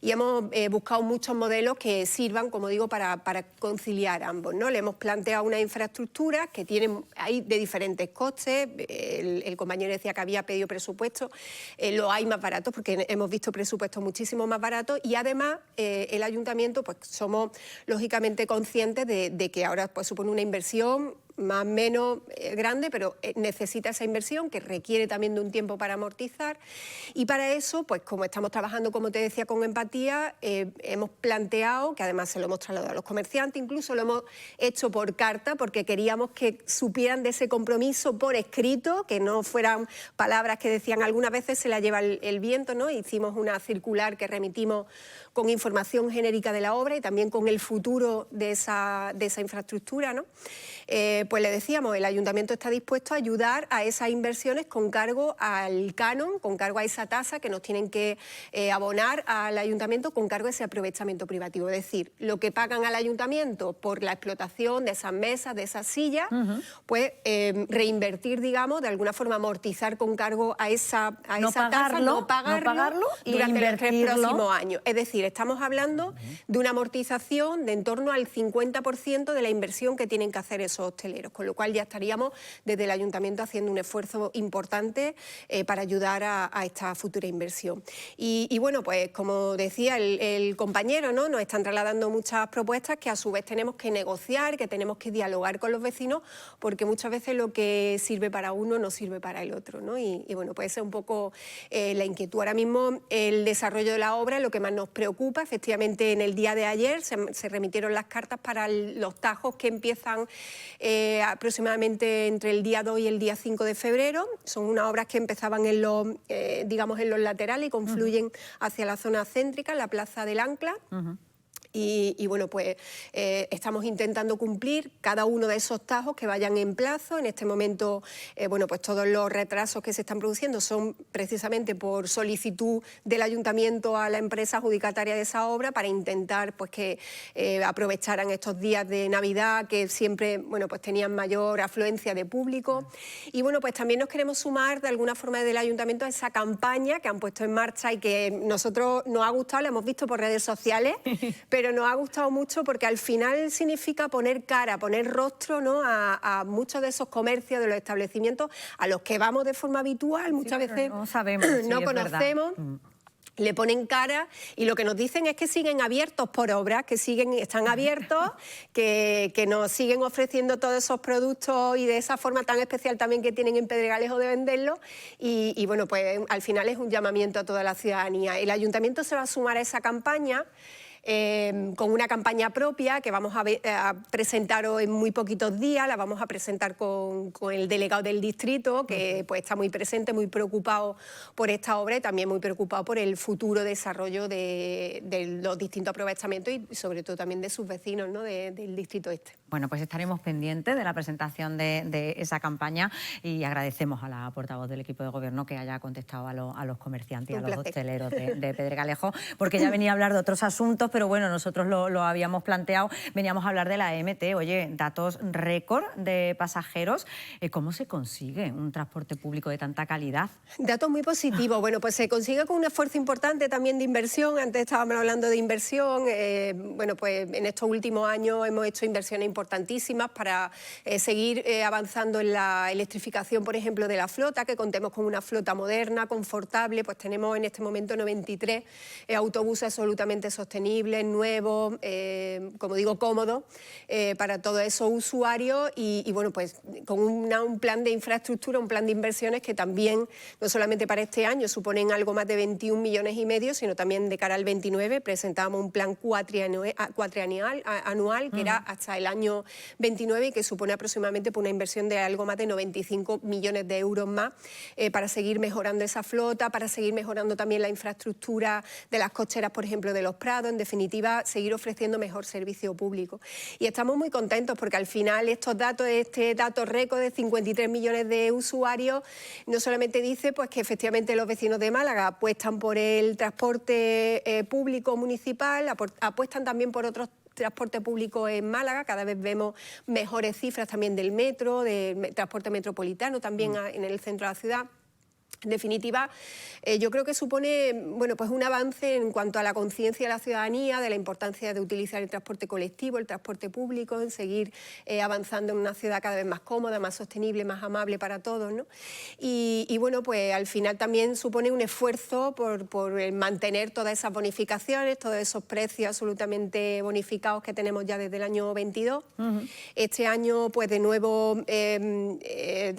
y hemos buscado muchos modelos que sirvan, como digo, para conciliar ambos, ¿no? Le hemos planteado una infraestructura que tienen ahí de diferentes costes, el compañero decía que había pedido presupuesto, lo hay más baratos porque hemos visto presupuestos muchísimo más baratos, y además el ayuntamiento pues somos lógicamente conscientes de que ahora pues supone una inversión más o menos grande, pero necesita esa inversión que requiere también de un tiempo para amortizar, y para eso, pues como estamos trabajando, como te decía, con empatía, hemos planteado, que además se lo hemos trasladado a los comerciantes, incluso lo hemos hecho por carta, porque queríamos que supieran de ese compromiso por escrito, que no fueran palabras que decían, algunas veces se la lleva el viento, ¿no? Hicimos una circular que remitimos con información genérica de la obra y también con el futuro de esa infraestructura, ¿no? Pues le decíamos, el ayuntamiento está dispuesto a ayudar a esas inversiones con cargo al canon, con cargo a esa tasa que nos tienen que abonar al ayuntamiento con cargo a ese aprovechamiento privativo. Es decir, lo que pagan al ayuntamiento por la explotación de esas mesas, de esas sillas, pues reinvertir, digamos, de alguna forma amortizar con cargo a esa tasa, no pagarlo durante los 3 próximos años. Es decir, estamos hablando de una amortización de en torno al 50% de la inversión que tienen que hacer esos hosteleros, con lo cual ya estaríamos desde el ayuntamiento haciendo un esfuerzo importante para ayudar a esta futura inversión. Y bueno, pues como decía el compañero, ¿no? Nos están trasladando muchas propuestas que a su vez tenemos que negociar, que tenemos que dialogar con los vecinos, porque muchas veces lo que sirve para uno no sirve para el otro, ¿no? Y bueno, pues esa es un poco la inquietud. Ahora mismo el desarrollo de la obra, lo que más nos preocupa, efectivamente en el día de ayer se remitieron las cartas para los tajos que empiezan aproximadamente entre el día 2 y el día 5 de febrero. Son unas obras que empezaban en los, digamos, en los laterales y confluyen hacia la zona céntrica, la Plaza del Ancla. Y bueno, pues estamos intentando cumplir cada uno de esos tajos que vayan en plazo. En este momento, bueno, pues todos los retrasos que se están produciendo son precisamente por solicitud del ayuntamiento a la empresa adjudicataria de esa obra para intentar pues que aprovecharan estos días de Navidad que siempre, bueno, pues tenían mayor afluencia de público. Y bueno, pues también nos queremos sumar de alguna forma desde el ayuntamiento a esa campaña que han puesto en marcha y que nosotros nos ha gustado, la hemos visto por redes sociales, pero nos ha gustado mucho porque al final significa poner cara, poner rostro, ¿no? a muchos de esos comercios, de los establecimientos a los que vamos de forma habitual, muchas veces no sabemos, no conocemos. Le ponen cara y lo que nos dicen es que siguen abiertos por obras, que están abiertos, que nos siguen ofreciendo todos esos productos y de esa forma tan especial también que tienen en Pedregalejo de venderlos. Y bueno, pues al final es un llamamiento a toda la ciudadanía. El ayuntamiento se va a sumar a esa campaña. Con una campaña propia que vamos a presentar en muy poquitos días, la vamos a presentar con el delegado del distrito, que pues está muy presente, muy preocupado por esta obra y también muy preocupado por el futuro desarrollo de los distintos aprovechamientos y sobre todo también de sus vecinos, ¿no? del distrito este. Bueno, pues estaremos pendientes de la presentación de esa campaña y agradecemos a la portavoz del equipo de gobierno que haya contestado a los comerciantes y a los hosteleros de Pedregalejo, porque ya venía a hablar de otros asuntos, pero bueno, nosotros lo habíamos planteado, veníamos a hablar de la MT. Oye, datos récord de pasajeros. ¿Cómo se consigue un transporte público de tanta calidad? Datos muy positivos. Bueno, pues se consigue con un esfuerzo importante también de inversión. Antes estábamos hablando de inversión. Bueno, pues en estos últimos años hemos hecho inversiones importantísimas para seguir avanzando en la electrificación, por ejemplo, de la flota, que contemos con una flota moderna, confortable. Pues tenemos en este momento 93 autobuses absolutamente sostenibles, nuevos, como digo, cómodos para todos esos usuarios y bueno, pues con un plan de infraestructura, un plan de inversiones que también, no solamente para este año, suponen algo más de 21,5 millones, sino también de cara al 29, presentábamos un plan cuatrianual, anual, que era hasta el año 29 y que supone aproximadamente una inversión de algo más de 95 millones de euros más para seguir mejorando esa flota, para seguir mejorando también la infraestructura de las cocheras, por ejemplo, de los Prados, en definitiva, seguir ofreciendo mejor servicio público. Y estamos muy contentos porque al final estos datos, este dato récord de 53 millones de usuarios, no solamente dice pues que efectivamente los vecinos de Málaga apuestan por el transporte público municipal, apuestan también por otros transporte público en Málaga, cada vez vemos mejores cifras también del metro, del transporte metropolitano también en el centro de la ciudad. En definitiva, yo creo que supone bueno, pues un avance en cuanto a la conciencia de la ciudadanía, de la importancia de utilizar el transporte colectivo, el transporte público, en seguir avanzando en una ciudad cada vez más cómoda, más sostenible, más amable para todos, ¿no? Y bueno, pues al final también supone un esfuerzo por mantener todas esas bonificaciones, todos esos precios absolutamente bonificados que tenemos ya desde el año 22. Este año, pues de nuevo,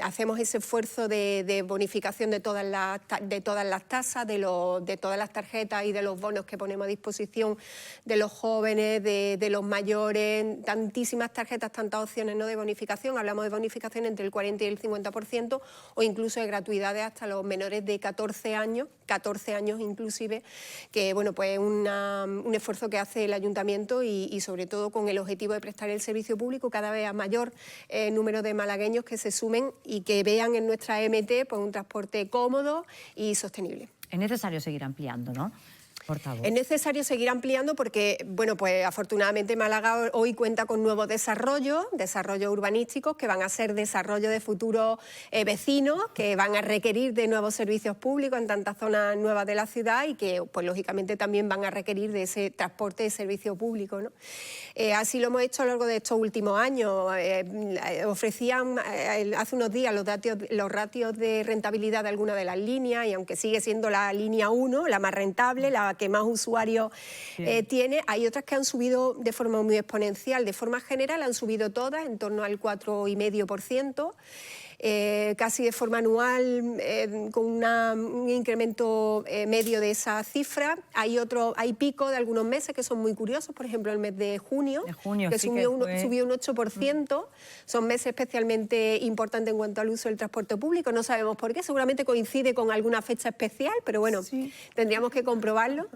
hacemos ese esfuerzo de bonificación de todos todas las tasas, de todas las tarjetas y de los bonos que ponemos a disposición de los jóvenes, de los mayores, tantísimas tarjetas, tantas opciones, ¿no?, de bonificación. Hablamos de bonificación entre el 40 y el 50%, o incluso de gratuidades hasta los menores de 14 años inclusive, que bueno, pues un esfuerzo que hace el Ayuntamiento y sobre todo con el objetivo de prestar el servicio público cada vez a mayor número de malagueños que se sumen y que vean en nuestra MT pues un transporte cómodo y sostenible. Es necesario seguir ampliando, ¿no? Portavoz. Es necesario seguir ampliando porque, bueno, pues afortunadamente Málaga hoy cuenta con nuevos desarrollos urbanísticos que van a ser desarrollo de futuros vecinos, que van a requerir de nuevos servicios públicos en tantas zonas nuevas de la ciudad y que, pues lógicamente, también van a requerir de ese transporte de servicio público, ¿no? Así lo hemos hecho a lo largo de estos últimos años. Ofrecían hace unos días los ratios de rentabilidad de algunas de las líneas, y aunque sigue siendo la línea 1, la más rentable, la que más usuarios tiene, hay otras que han subido de forma muy exponencial. De forma general han subido todas en torno al 4,5%. Casi de forma anual, con un incremento medio de esa cifra. Hay picos de algunos meses que son muy curiosos, por ejemplo el mes de junio que sí subió un 8%. Son meses especialmente importantes en cuanto al uso del transporte público. No sabemos por qué, seguramente coincide con alguna fecha especial, pero bueno, tendríamos que comprobarlo.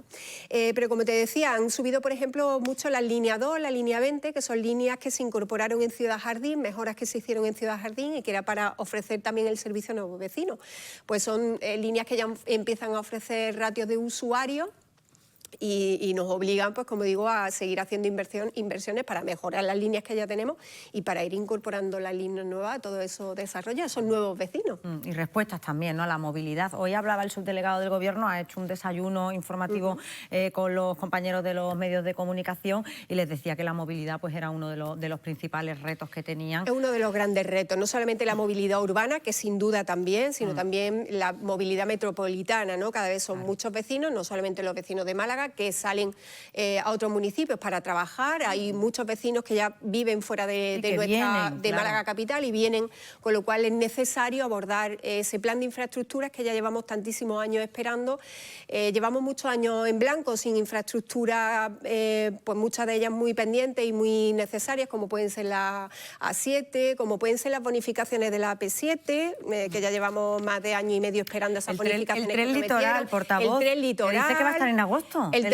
Pero como te decía, han subido, por ejemplo, mucho la línea 2, la línea 20, que son líneas que se incorporaron en Ciudad Jardín, mejoras que se hicieron en Ciudad Jardín y que era para ofrecer también el servicio a nuevos vecinos. Pues son líneas que ya empiezan a ofrecer ratios de usuarios y nos obligan, pues como digo, a seguir haciendo inversiones para mejorar las líneas que ya tenemos y para ir incorporando las líneas nuevas a todo eso desarrollo, a esos nuevos vecinos. Y respuestas también, ¿no?, a la movilidad. Hoy hablaba el subdelegado del Gobierno, ha hecho un desayuno informativo con los compañeros de los medios de comunicación y les decía que la movilidad pues era uno de los principales retos que tenían. Es uno de los grandes retos, no solamente la movilidad urbana, que sin duda también, sino también la movilidad metropolitana, ¿no? Cada vez son muchos vecinos, no solamente los vecinos de Málaga, que salen a otros municipios para trabajar. Hay muchos vecinos que ya viven fuera de Málaga capital y vienen, con lo cual es necesario abordar ese plan de infraestructuras que ya llevamos tantísimos años esperando. Llevamos muchos años en blanco sin infraestructura, pues muchas de ellas muy pendientes y muy necesarias, como pueden ser la A7, como pueden ser las bonificaciones de la AP7, que ya llevamos más de año y medio esperando esas bonificaciones. El tren litoral, portavoz. El tren litoral. Dice que va a estar en agosto. El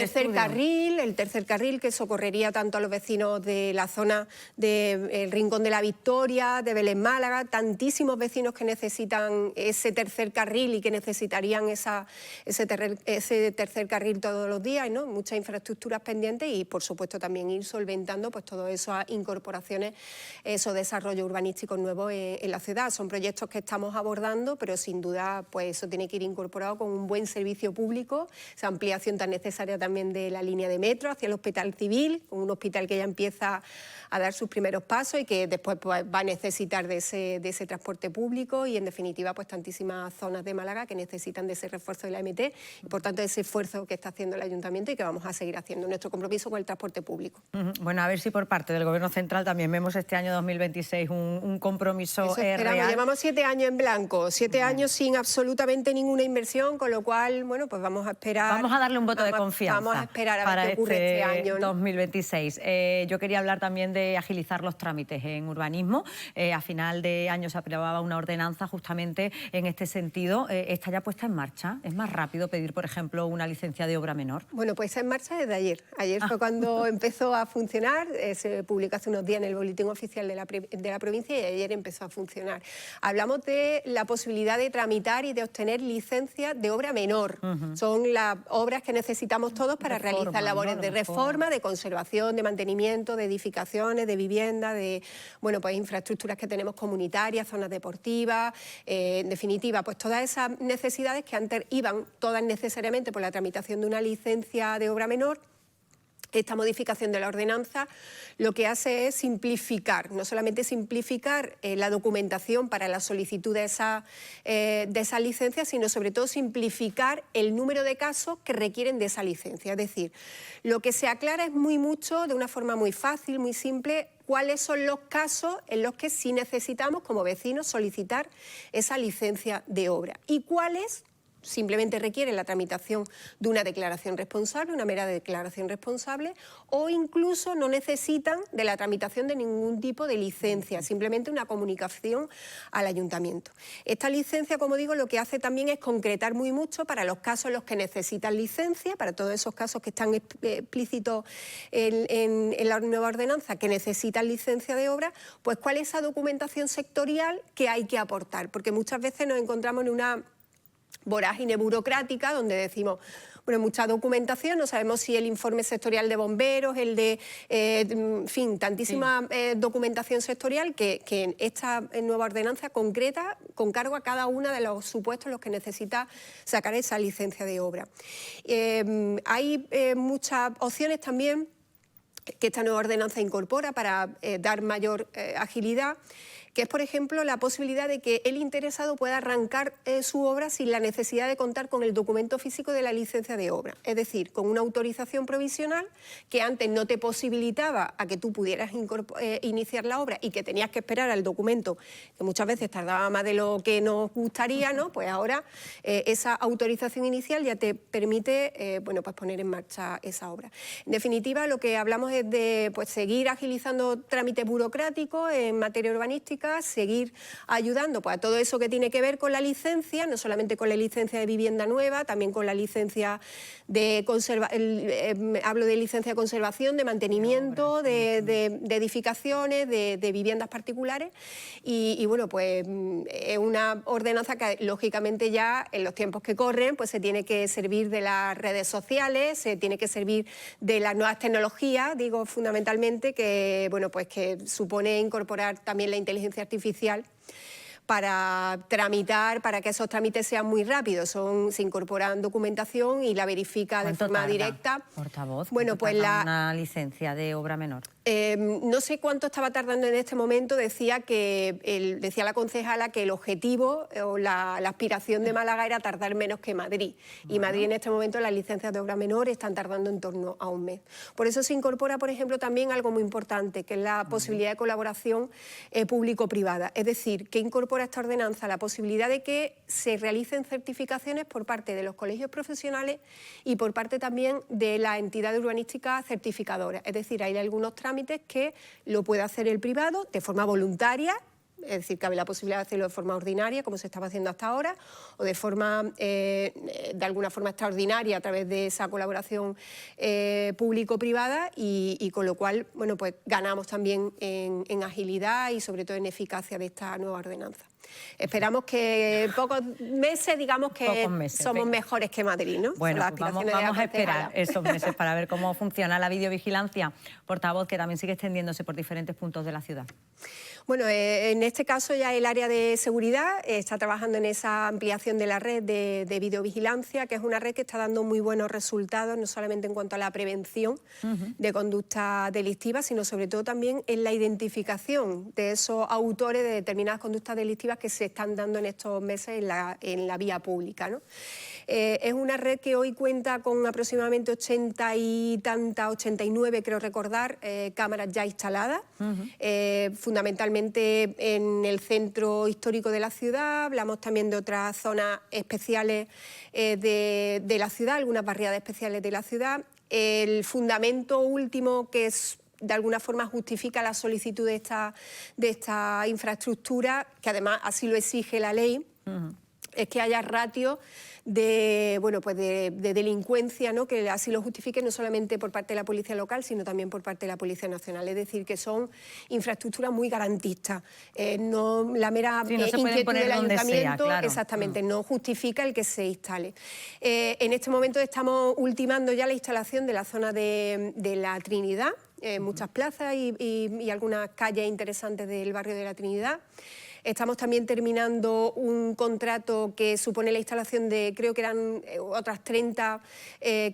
tercer carril que socorrería tanto a los vecinos de la zona del Rincón de la Victoria, de Vélez Málaga, tantísimos vecinos que necesitan ese tercer carril y que necesitarían ese tercer carril todos los días, ¿no? Muchas infraestructuras pendientes y, por supuesto, también ir solventando pues todas esas incorporaciones, esos desarrollos urbanísticos nuevos en la ciudad. Son proyectos que estamos abordando, pero sin duda pues eso tiene que ir incorporado con un buen servicio público, esa ampliación tan necesaria también de la línea de metro hacia el Hospital Civil, un hospital que ya empieza a dar sus primeros pasos y que después pues, va a necesitar de ese transporte público y, en definitiva, pues tantísimas zonas de Málaga que necesitan de ese refuerzo de la MT y, por tanto, de ese esfuerzo que está haciendo el Ayuntamiento y que vamos a seguir haciendo, nuestro compromiso con el transporte público. Bueno, a ver si por parte del Gobierno Central también vemos este año 2026 un compromiso real. Llevamos 7 años en blanco, 7 años sin absolutamente ninguna inversión, con lo cual, bueno, pues vamos a esperar. Vamos a darle un voto de confianza. Vamos a esperar a ver qué ocurre este año, ¿no? 2026. Yo quería hablar también de agilizar los trámites en urbanismo. A final de año se aprobaba una ordenanza justamente en este sentido. ¿Está ya puesta en marcha? ¿Es más rápido pedir, por ejemplo, una licencia de obra menor? Bueno, pues está en marcha desde ayer. Ayer fue cuando empezó a funcionar. Se publicó hace unos días en el Boletín Oficial de la provincia y ayer empezó a funcionar. Hablamos de la posibilidad de tramitar y de obtener licencias de obra menor. Son las obras que necesitamos todos para realizar labores de reforma, de conservación, de mantenimiento, de edificaciones, de vivienda, de pues infraestructuras que tenemos comunitarias, zonas deportivas, en definitiva, pues todas esas necesidades que antes iban todas necesariamente por la tramitación de una licencia de obra menor. Esta modificación de la ordenanza lo que hace es simplificar, no solamente simplificar la documentación para la solicitud de esa licencia, sino sobre todo simplificar el número de casos que requieren de esa licencia. Es decir, lo que se aclara es mucho, de una forma muy fácil, muy simple, cuáles son los casos en los que sí necesitamos como vecinos solicitar esa licencia de obra y cuáles simplemente requieren la tramitación de una declaración responsable, una mera declaración responsable, o incluso no necesitan de la tramitación de ningún tipo de licencia, simplemente una comunicación al ayuntamiento. Esta licencia, como digo, lo que hace también es concretar muy mucho para los casos en los que necesitan licencia, para todos esos casos que están explícitos en la nueva ordenanza, que necesitan licencia de obra, pues cuál es esa documentación sectorial que hay que aportar, porque muchas veces nos encontramos en una vorágine burocrática donde decimos, bueno, mucha documentación, no sabemos si el informe sectorial de bomberos, el de, en fin, tantísima documentación sectorial que en esta nueva ordenanza concreta con cargo a cada uno de los supuestos en los que necesita sacar esa licencia de obra. Hay muchas opciones también que esta nueva ordenanza incorpora para dar mayor agilidad, que es, por ejemplo, la posibilidad de que el interesado pueda arrancar su obra sin la necesidad de contar con el documento físico de la licencia de obra. Es decir, con una autorización provisional que antes no te posibilitaba a que tú pudieras iniciar la obra y que tenías que esperar al documento, que muchas veces tardaba más de lo que nos gustaría, ¿no? Pues ahora esa autorización inicial ya te permite bueno, pues poner en marcha esa obra. En definitiva, lo que hablamos es de pues, seguir agilizando trámites burocráticos en materia urbanística, seguir ayudando pues, a todo eso que tiene que ver con la licencia, no solamente con la licencia de vivienda nueva, también con la licencia de hablo de licencia de conservación, de mantenimiento, de edificaciones, de viviendas particulares y bueno, pues es una ordenanza que lógicamente ya en los tiempos que corren pues se tiene que servir de las redes sociales, se tiene que servir de las nuevas tecnologías, digo fundamentalmente que bueno, pues que supone incorporar también la inteligencia artificial para tramitar, para que esos trámites sean muy rápidos. Se incorporan documentación y la verifica de forma directa. Portavoz, bueno, pues una licencia de obra menor. No sé cuánto estaba tardando en este momento, decía la concejala que el objetivo o la aspiración de Málaga era tardar menos que Madrid. Y Madrid en este momento las licencias de obra menor están tardando en torno a un mes. Por eso se incorpora, por ejemplo, también algo muy importante, que es la posibilidad de colaboración público-privada. Es decir, que incorpora esta ordenanza la posibilidad de que se realicen certificaciones por parte de los colegios profesionales y por parte también de la entidad urbanística certificadora. Es decir, hay algunos trámites que lo puede hacer el privado de forma voluntaria, es decir, cabe la posibilidad de hacerlo de forma ordinaria, como se estaba haciendo hasta ahora, o de forma, de alguna forma extraordinaria a través de esa colaboración público-privada y con lo cual, bueno, pues ganamos también en agilidad y sobre todo en eficacia de esta nueva ordenanza. Esperamos que en pocos meses digamos que somos mejores que Madrid, ¿no? Bueno, pues vamos a esperar esos meses para ver cómo funciona la videovigilancia. Portavoz, que también sigue extendiéndose por diferentes puntos de la ciudad. Bueno, en este caso ya el área de seguridad está trabajando en esa ampliación de la red de videovigilancia, que es una red que está dando muy buenos resultados, no solamente en cuanto a la prevención de conductas delictivas, sino sobre todo también en la identificación de esos autores de determinadas conductas delictivas que se están dando en estos meses en la vía pública, ¿no? Es una red que hoy cuenta con aproximadamente 89, creo recordar, cámaras ya instaladas, fundamentalmente en el centro histórico de la ciudad. Hablamos también de otras zonas especiales de la ciudad, algunas barriadas especiales de la ciudad. El fundamento último que es de alguna forma justifica la solicitud de esta infraestructura, que además así lo exige la ley, es que haya ratios de delincuencia, ¿no? Que así lo justifique no solamente por parte de la policía local, sino también por parte de la Policía Nacional. Es decir, que son infraestructuras muy garantistas. No la mera inquietud del ayuntamiento, claro. Exactamente, no justifica el que se instale. En este momento estamos ultimando ya la instalación de la zona de la Trinidad, muchas plazas y algunas calles interesantes del barrio de la Trinidad. Estamos también terminando un contrato que supone la instalación de, creo que eran otras 30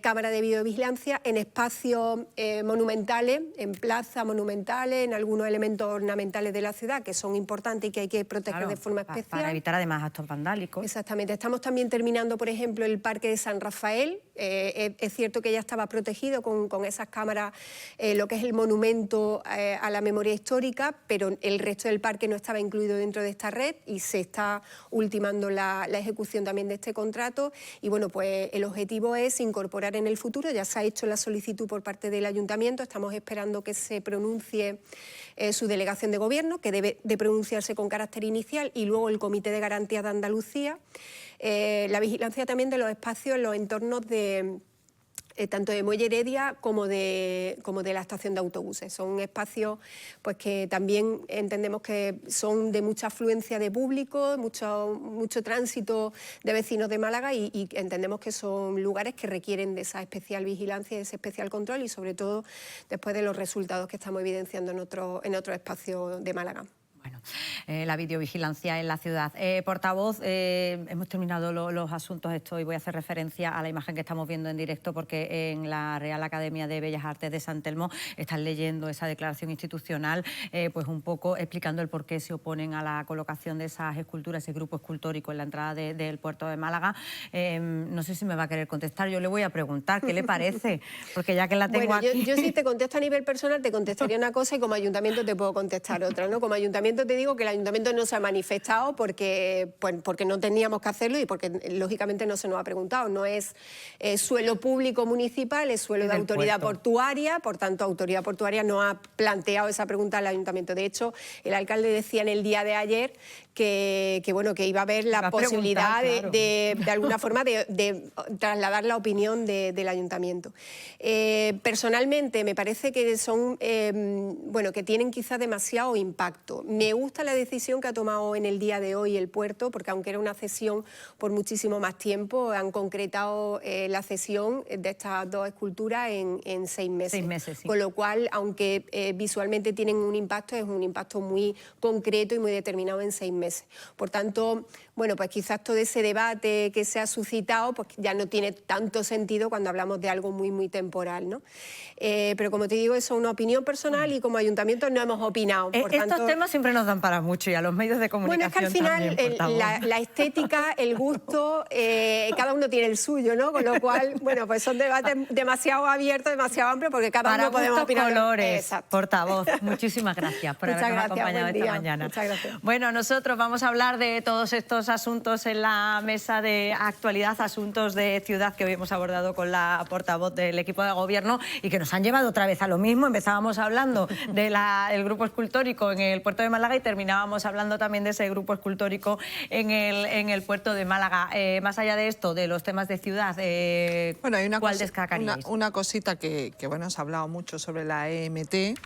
cámaras de videovigilancia en espacios monumentales, en plazas monumentales, en algunos elementos ornamentales de la ciudad que son importantes y que hay que proteger de forma especial. Para evitar además actos vandálicos. Exactamente. Estamos también terminando, por ejemplo, el Parque de San Rafael. Es cierto que ya estaba protegido con esas cámaras, lo que es el monumento a la memoria histórica, pero el resto del parque no estaba incluido dentro de esta red y se está ultimando la ejecución también de este contrato. Y bueno, pues el objetivo es incorporar en el futuro, ya se ha hecho la solicitud por parte del Ayuntamiento, estamos esperando que se pronuncie su delegación de gobierno, que debe de pronunciarse con carácter inicial, y luego el Comité de Garantías de Andalucía, la vigilancia también de los espacios en los entornos de tanto de Muelle Heredia como de la estación de autobuses. Son espacios pues, que también entendemos que son de mucha afluencia de público, mucho tránsito de vecinos de Málaga y entendemos que son lugares que requieren de esa especial vigilancia y de ese especial control y sobre todo después de los resultados que estamos evidenciando en otros espacios de Málaga. Bueno, la videovigilancia en la ciudad. Portavoz, hemos terminado los asuntos y voy a hacer referencia a la imagen que estamos viendo en directo porque en la Real Academia de Bellas Artes de San Telmo están leyendo esa declaración institucional, pues un poco explicando el por qué se oponen a la colocación de esas esculturas, ese grupo escultórico en la entrada del puerto de Málaga. No sé si me va a querer contestar, yo le voy a preguntar qué le parece, porque ya que la tengo aquí... Yo si te contesto a nivel personal te contestaría una cosa y como ayuntamiento te puedo contestar otra, ¿no? Como ayuntamiento te digo que el ayuntamiento no se ha manifestado porque no teníamos que hacerlo y porque lógicamente no se nos ha preguntado. No es suelo público municipal, es suelo de autoridad portuaria, por tanto autoridad portuaria no ha planteado esa pregunta al ayuntamiento. De hecho, el alcalde decía en el día de ayer que iba a haber la posibilidad de alguna forma de trasladar la opinión del ayuntamiento. Personalmente me parece que son que tienen quizás demasiado impacto. Me gusta la decisión que ha tomado en el día de hoy el puerto, porque aunque era una cesión por muchísimo más tiempo, han concretado la cesión de estas dos esculturas en 6 meses. 6 meses, sí. Con lo cual, aunque visualmente tienen un impacto, es un impacto muy concreto y muy determinado en 6 meses. Por tanto, bueno, pues quizás todo ese debate que se ha suscitado pues ya no tiene tanto sentido cuando hablamos de algo muy, muy temporal, ¿no? Pero como te digo, eso es una opinión personal y como ayuntamiento no hemos opinado. Por Estos tanto, temas siempre nos dan para mucho y a los medios de comunicación bueno, es que al final la estética, el gusto, cada uno tiene el suyo, ¿no? Con lo cual, bueno, pues son debates demasiado abiertos, demasiado amplios, porque cada uno podemos opinar. Colores, Exacto. portavoz, muchísimas gracias por habernos acompañado esta mañana. Muchas gracias. Bueno, nosotros vamos a hablar de todos estos asuntos en la mesa de actualidad, asuntos de ciudad que hoy hemos abordado con la portavoz del equipo de gobierno y que nos han llevado otra vez a lo mismo. Empezábamos hablando del grupo escultórico en el puerto de Málaga y terminábamos hablando también de ese grupo escultórico en el puerto de Málaga. Más allá de esto, de los temas de ciudad, bueno, hay ¿cuál destacaríais? Una cosita que bueno, se ha hablado mucho sobre la EMT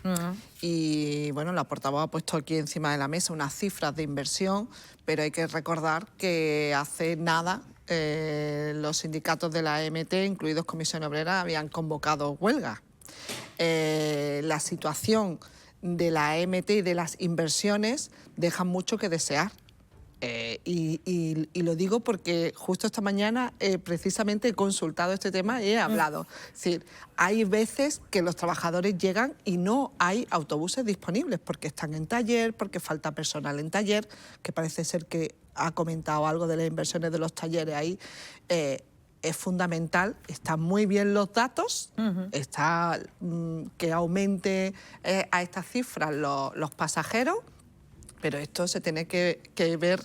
y bueno, la portavoz ha puesto aquí encima de la mesa unas cifras de inversión, pero hay que recordar que hace nada los sindicatos de la EMT, incluidos Comisión Obrera, habían convocado huelga. La situación de la EMT y de las inversiones dejan mucho que desear. Y lo digo porque justo esta mañana precisamente he consultado este tema y he hablado. Es decir, hay veces que los trabajadores llegan y no hay autobuses disponibles porque están en taller, porque falta personal en taller, que parece ser que ha comentado algo de las inversiones de los talleres ahí. Es fundamental, están muy bien los datos, está que aumente a estas cifras los pasajeros, pero esto se tiene que ver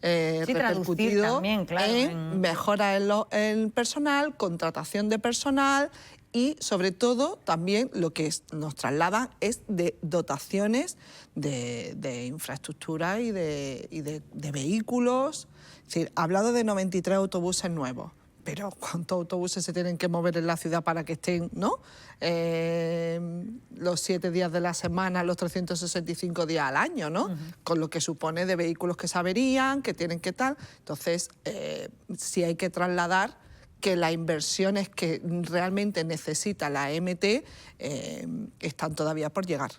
repercutido también, claro, en mejora en personal, contratación de personal y sobre todo también lo que nos trasladan es de dotaciones de infraestructura y de vehículos. Es decir, ha hablado de 93 autobuses nuevos. Pero ¿cuántos autobuses se tienen que mover en la ciudad para que estén, ¿no? Los 7 días de la semana, los 365 días al año, ¿no? Con lo que supone de vehículos que se averían, que tienen que tal. Entonces, sí hay que trasladar que las inversiones que realmente necesita la EMT están todavía por llegar.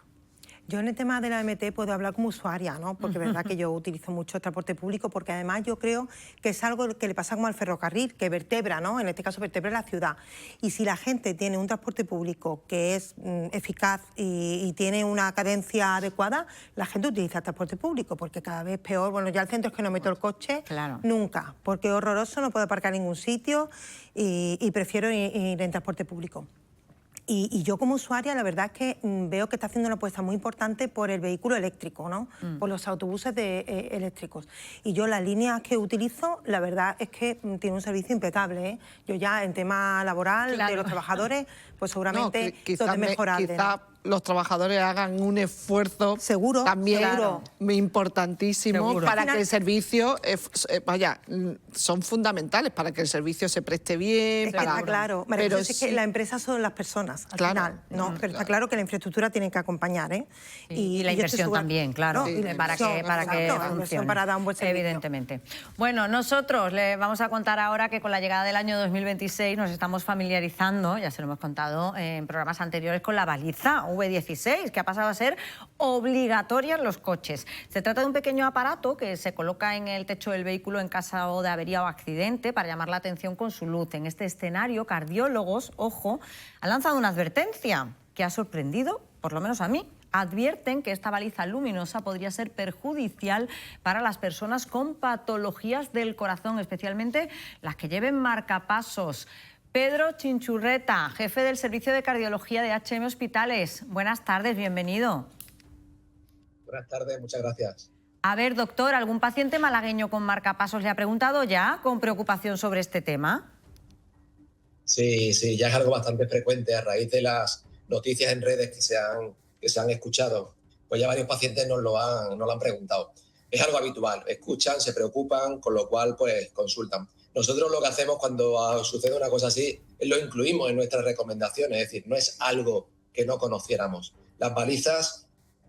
Yo en el tema de la MT puedo hablar como usuaria, ¿no? Porque es verdad que yo utilizo mucho el transporte público, porque además yo creo que es algo que le pasa como al ferrocarril, que vertebra, ¿no? En este caso vertebra la ciudad. Y si la gente tiene un transporte público que es eficaz y tiene una cadencia adecuada, la gente utiliza el transporte público, porque cada vez peor. Bueno, ya el centro es que no meto el coche nunca, porque es horroroso, no puedo aparcar en ningún sitio y prefiero ir en transporte público. Y yo como usuaria, la verdad es que veo que está haciendo una apuesta muy importante por el vehículo eléctrico, ¿no? Por los autobuses eléctricos. Y yo las líneas que utilizo, la verdad es que tiene un servicio impecable, ¿eh? Yo ya en tema laboral de los trabajadores, pues seguramente todo es mejorable. Quizá los trabajadores hagan un esfuerzo también importantísimo para que el servicio, son fundamentales para que el servicio se preste bien. Es que está claro, pero es que las empresas son las personas al final, ¿no? Pero está claro que la infraestructura tiene que acompañar, ¿eh? Y la inversión también, claro, para que funcione, para dar un buen servicio. Evidentemente. Bueno, nosotros le vamos a contar ahora que con la llegada del año 2026 nos estamos familiarizando, ya se lo hemos contado en programas anteriores, con la baliza V16, que ha pasado a ser obligatoria en los coches. Se trata de un pequeño aparato que se coloca en el techo del vehículo en caso de avería o accidente para llamar la atención con su luz. En este escenario, cardiólogos, ojo, han lanzado una advertencia que ha sorprendido, por lo menos a mí. Advierten que esta baliza luminosa podría ser perjudicial para las personas con patologías del corazón, especialmente las que lleven marcapasos. Pedro Chinchurreta, jefe del Servicio de Cardiología de HM Hospitales. Buenas tardes, bienvenido. Buenas tardes, muchas gracias. A ver, doctor, ¿algún paciente malagueño con marcapasos le ha preguntado ya con preocupación sobre este tema? Sí, ya es algo bastante frecuente a raíz de las noticias en redes que se han escuchado. Pues ya varios pacientes nos lo han preguntado. Es algo habitual, escuchan, se preocupan, con lo cual pues consultan. Nosotros lo que hacemos cuando sucede una cosa así es lo incluimos en nuestras recomendaciones, es decir, no es algo que no conociéramos. Las balizas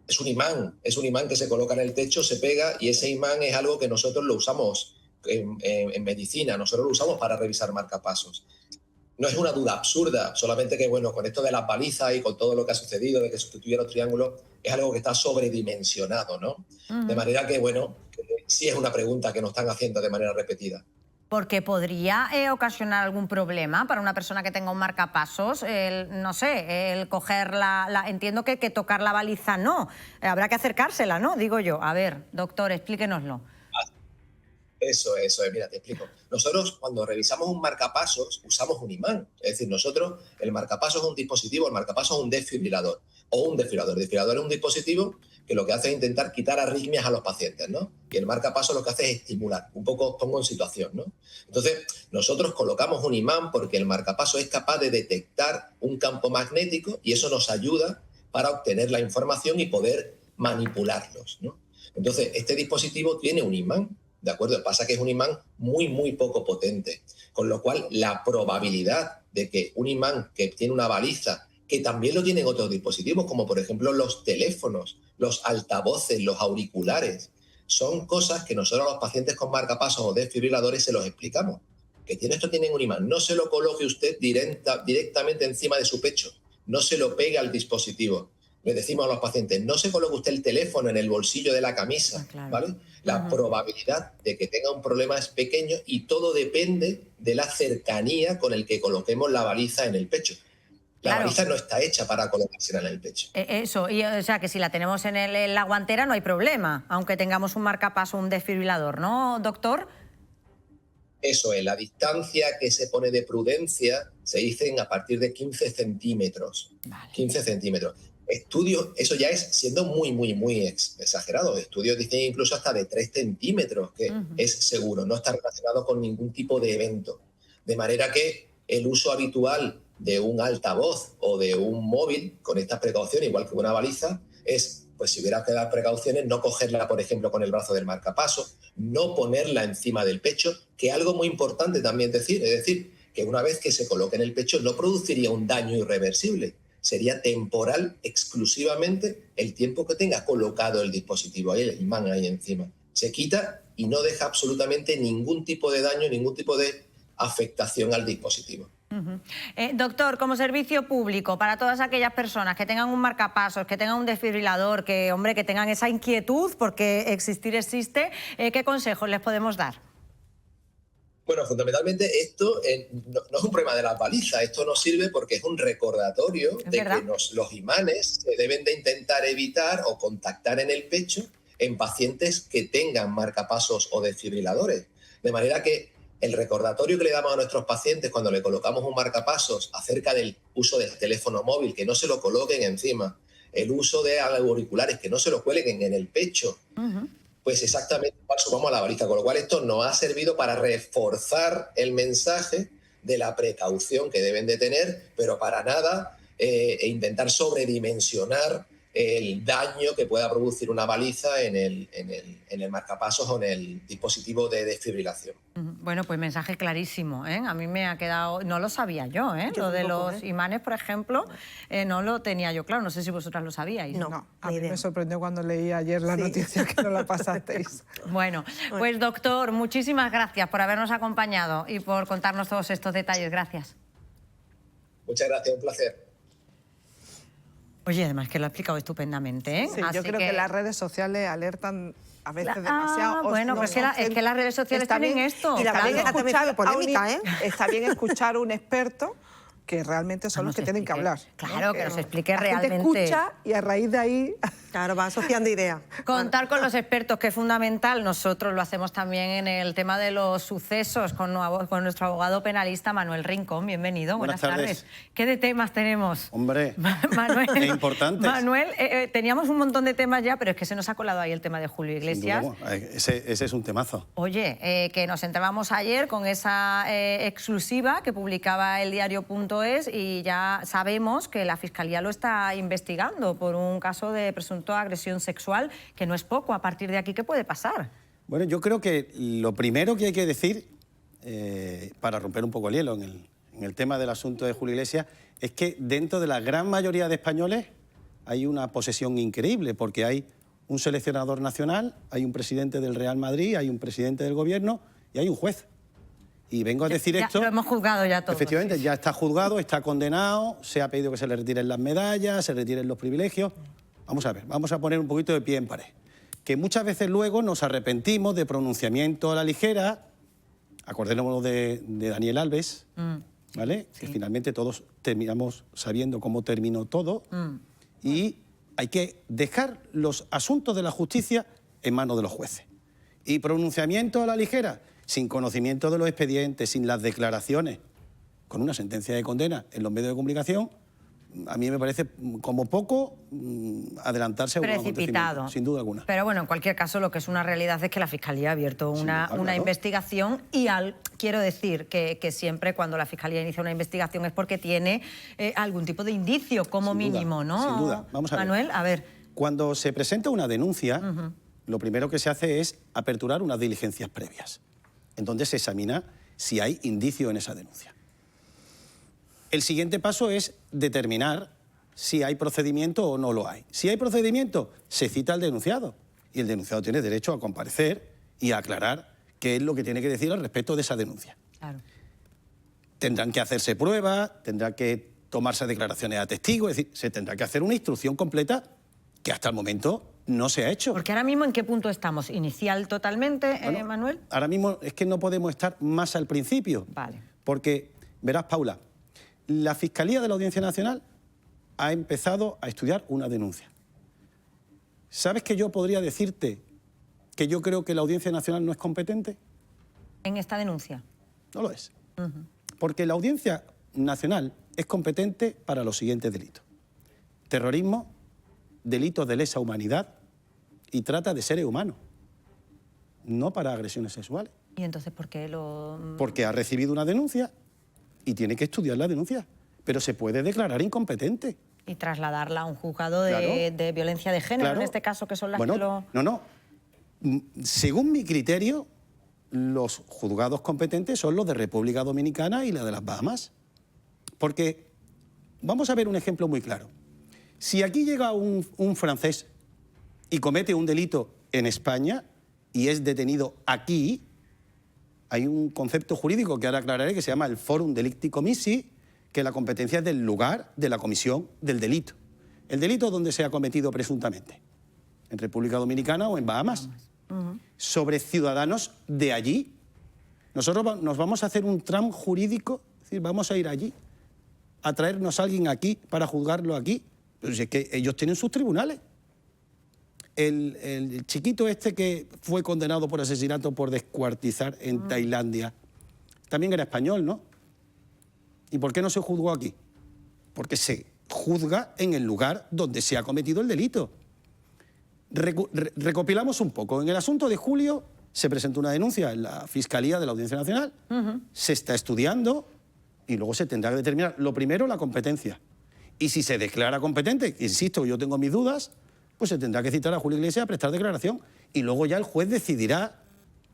es un imán que se coloca en el techo, se pega y ese imán es algo que nosotros lo usamos en medicina, nosotros lo usamos para revisar marcapasos. No es una duda absurda, solamente que bueno, con esto de las balizas y con todo lo que ha sucedido, de que sustituyen los triángulos, es algo que está sobredimensionado, ¿no? De manera que bueno, sí es una pregunta que nos están haciendo de manera repetida. Porque podría ocasionar algún problema para una persona que tenga un marcapasos, el coger entiendo que tocar la baliza no, habrá que acercársela, ¿no? Digo yo. A ver, doctor, explíquenoslo. Eso es, mira, te explico. Nosotros cuando revisamos un marcapasos usamos un imán, es decir, el marcapasos es un dispositivo, el marcapasos es un desfibrilador o un desfibrilador. El desfibrilador es un dispositivo que lo que hace es intentar quitar arritmias a los pacientes, ¿no? Y el marcapasos lo que hace es estimular, un poco pongo en situación, ¿no? Entonces, nosotros colocamos un imán porque el marcapasos es capaz de detectar un campo magnético y eso nos ayuda para obtener la información y poder manipularlos, ¿no? Entonces, este dispositivo tiene un imán, ¿de acuerdo? Pasa que es un imán muy poco potente, con lo cual la probabilidad de que un imán que tiene una baliza, que también lo tienen otros dispositivos, como por ejemplo los teléfonos, los altavoces, los auriculares, son cosas que nosotros a los pacientes con marcapasos o desfibriladores se los explicamos. Que esto tiene un imán, no se lo coloque usted directamente encima de su pecho, no se lo pegue al dispositivo. Le decimos a los pacientes, no se coloque usted el teléfono en el bolsillo de la camisa, ¿vale? La probabilidad de que tenga un problema es pequeño y todo depende de la cercanía con el que coloquemos la baliza en el pecho. La baliza no está hecha para colocarse en el pecho. Eso, y o sea que si la tenemos en la guantera no hay problema, aunque tengamos un marcapaso o un desfibrilador, ¿no, doctor? Eso es, la distancia que se pone de prudencia se dice a partir de 15 centímetros. Vale. 15 centímetros. Estudios, eso ya es siendo muy exagerado. Estudios dicen incluso hasta de 3 centímetros, que es seguro, no está relacionado con ningún tipo de evento. De manera que el uso habitual de un altavoz o de un móvil con estas precauciones, igual que una baliza, es, pues si hubiera que dar precauciones, no cogerla, por ejemplo, con el brazo del marcapaso, no ponerla encima del pecho, que algo muy importante también decir, es decir, que una vez que se coloque en el pecho no produciría un daño irreversible, sería temporal exclusivamente el tiempo que tenga colocado el dispositivo ahí, el imán ahí encima. Se quita y no deja absolutamente ningún tipo de daño, ningún tipo de afectación al dispositivo. Doctor, como servicio público, para todas aquellas personas que tengan un marcapasos, que tengan un desfibrilador, que, hombre, que tengan esa inquietud, porque existir existe, ¿qué consejos les podemos dar? Bueno, fundamentalmente esto no es un problema de las balizas, esto nos sirve porque es un recordatorio de que los imanes se deben de intentar evitar o contactar en el pecho en pacientes que tengan marcapasos o desfibriladores. De manera que el recordatorio que le damos a nuestros pacientes cuando le colocamos un marcapasos acerca del uso del teléfono móvil, que no se lo coloquen encima, el uso de auriculares, que no se lo cuelguen en el pecho, pues exactamente sumamos a la baliza. Con lo cual esto nos ha servido para reforzar el mensaje de la precaución que deben de tener, pero para nada intentar sobredimensionar el daño que pueda producir una baliza en el marcapasos o en el dispositivo de desfibrilación. Bueno, pues mensaje clarísimo, ¿eh? A mí me ha quedado... No lo sabía yo, ¿eh? Lo de los imanes, por ejemplo, no lo tenía yo claro. No sé si vosotras lo sabíais. No, a mí me sorprendió cuando leí ayer la noticia que no la pasasteis. Bueno, pues doctor, muchísimas gracias por habernos acompañado y por contarnos todos estos detalles. Gracias. Muchas gracias, un placer. Oye, además que lo ha explicado estupendamente, ¿eh? Sí, yo creo que las redes sociales alertan a veces demasiado. Bueno, pues es que las redes sociales tienen esto. Y está bien escuchar a un experto, que realmente son los que tienen que hablar. Claro, que nos explique la realmente. Gente escucha y a raíz de ahí... Claro, va asociando ideas. Contar con los expertos, que es fundamental. Nosotros lo hacemos también en el tema de los sucesos con nuestro abogado penalista Manuel Rincón. Bienvenido, buenas tardes. ¿Qué de temas tenemos? Hombre, Manuel, es importante. Manuel, teníamos un montón de temas ya, pero es que se nos ha colado ahí el tema de Julio Iglesias. Ese es un temazo. Oye, que nos enterábamos ayer con esa exclusiva que publicaba el diario.es y ya sabemos que la Fiscalía lo está investigando por un caso de presunto agresión sexual, que no es poco. A partir de aquí, ¿qué puede pasar? Bueno, yo creo que lo primero que hay que decir, para romper un poco el hielo en el tema del asunto de Julio Iglesias, es que dentro de la gran mayoría de españoles hay una posesión increíble, porque hay un seleccionador nacional, hay un presidente del Real Madrid, hay un presidente del Gobierno y hay un juez. Y vengo a decir esto... Lo hemos juzgado ya todos. Efectivamente, ya está juzgado, está condenado, se ha pedido que se le retiren las medallas, se retiren los privilegios. Vamos a ver, vamos a poner un poquito de pie en pared. Que muchas veces luego nos arrepentimos de pronunciamiento a la ligera, acordémonos de Daniel Alves, ¿vale? Sí. Que finalmente todos terminamos sabiendo cómo terminó todo, y hay que dejar los asuntos de la justicia en manos de los jueces. Y pronunciamiento a la ligera, sin conocimiento de los expedientes, sin las declaraciones, con una sentencia de condena en los medios de comunicación, a mí me parece como poco adelantarse a un acontecimiento, sin duda alguna. Pero bueno, en cualquier caso, lo que es una realidad es que la Fiscalía ha abierto una investigación y quiero decir que siempre cuando la Fiscalía inicia una investigación es porque tiene algún tipo de indicio, como mínimo, ¿no? Sin duda. Vamos a ver. Manuel, a ver. Cuando se presenta una denuncia, lo primero que se hace es aperturar unas diligencias previas, en donde se examina si hay indicio en esa denuncia. El siguiente paso es determinar si hay procedimiento o no lo hay. Si hay procedimiento, se cita al denunciado y el denunciado tiene derecho a comparecer y a aclarar qué es lo que tiene que decir al respecto de esa denuncia. Claro. Tendrán que hacerse pruebas, tendrán que tomarse declaraciones a testigos, es decir, se tendrá que hacer una instrucción completa que hasta el momento no se ha hecho. Porque ahora mismo, ¿en qué punto estamos? ¿Inicial totalmente, bueno, Manuel? Ahora mismo es que no podemos estar más al principio. Vale. Porque, verás, Paula, la Fiscalía de la Audiencia Nacional ha empezado a estudiar una denuncia. ¿Sabes que yo podría decirte que yo creo que la Audiencia Nacional no es competente? ¿En esta denuncia? No lo es. Porque la Audiencia Nacional es competente para los siguientes delitos: terrorismo, delitos de lesa humanidad y trata de seres humanos, no para agresiones sexuales. ¿Y entonces por qué lo...? Porque ha recibido una denuncia y tiene que estudiar la denuncia, pero se puede declarar incompetente. Y trasladarla a un juzgado de violencia de género, en este caso, que son las que lo... No. Según mi criterio, los juzgados competentes son los de República Dominicana y la de las Bahamas. Porque vamos a ver un ejemplo muy claro. Si aquí llega un francés y comete un delito en España y es detenido aquí hay un concepto jurídico que ahora aclararé que se llama el forum delicti commissi, que la competencia es del lugar de la comisión del delito. El delito donde se ha cometido presuntamente, en República Dominicana o en Bahamas, sobre ciudadanos de allí. Nosotros nos vamos a hacer un tram jurídico, es decir, vamos a ir allí, a traernos a alguien aquí para juzgarlo aquí. Pero si es que ellos tienen sus tribunales. El chiquito este que fue condenado por asesinato por descuartizar en Tailandia, también era español, ¿no? ¿Y por qué no se juzgó aquí? Porque se juzga en el lugar donde se ha cometido el delito. Recopilamos un poco. En el asunto de Julio se presentó una denuncia en la Fiscalía de la Audiencia Nacional, se está estudiando y luego se tendrá que determinar, lo primero, la competencia. Y si se declara competente, insisto, yo tengo mis dudas, pues se tendrá que citar a Julio Iglesias a prestar declaración y luego ya el juez decidirá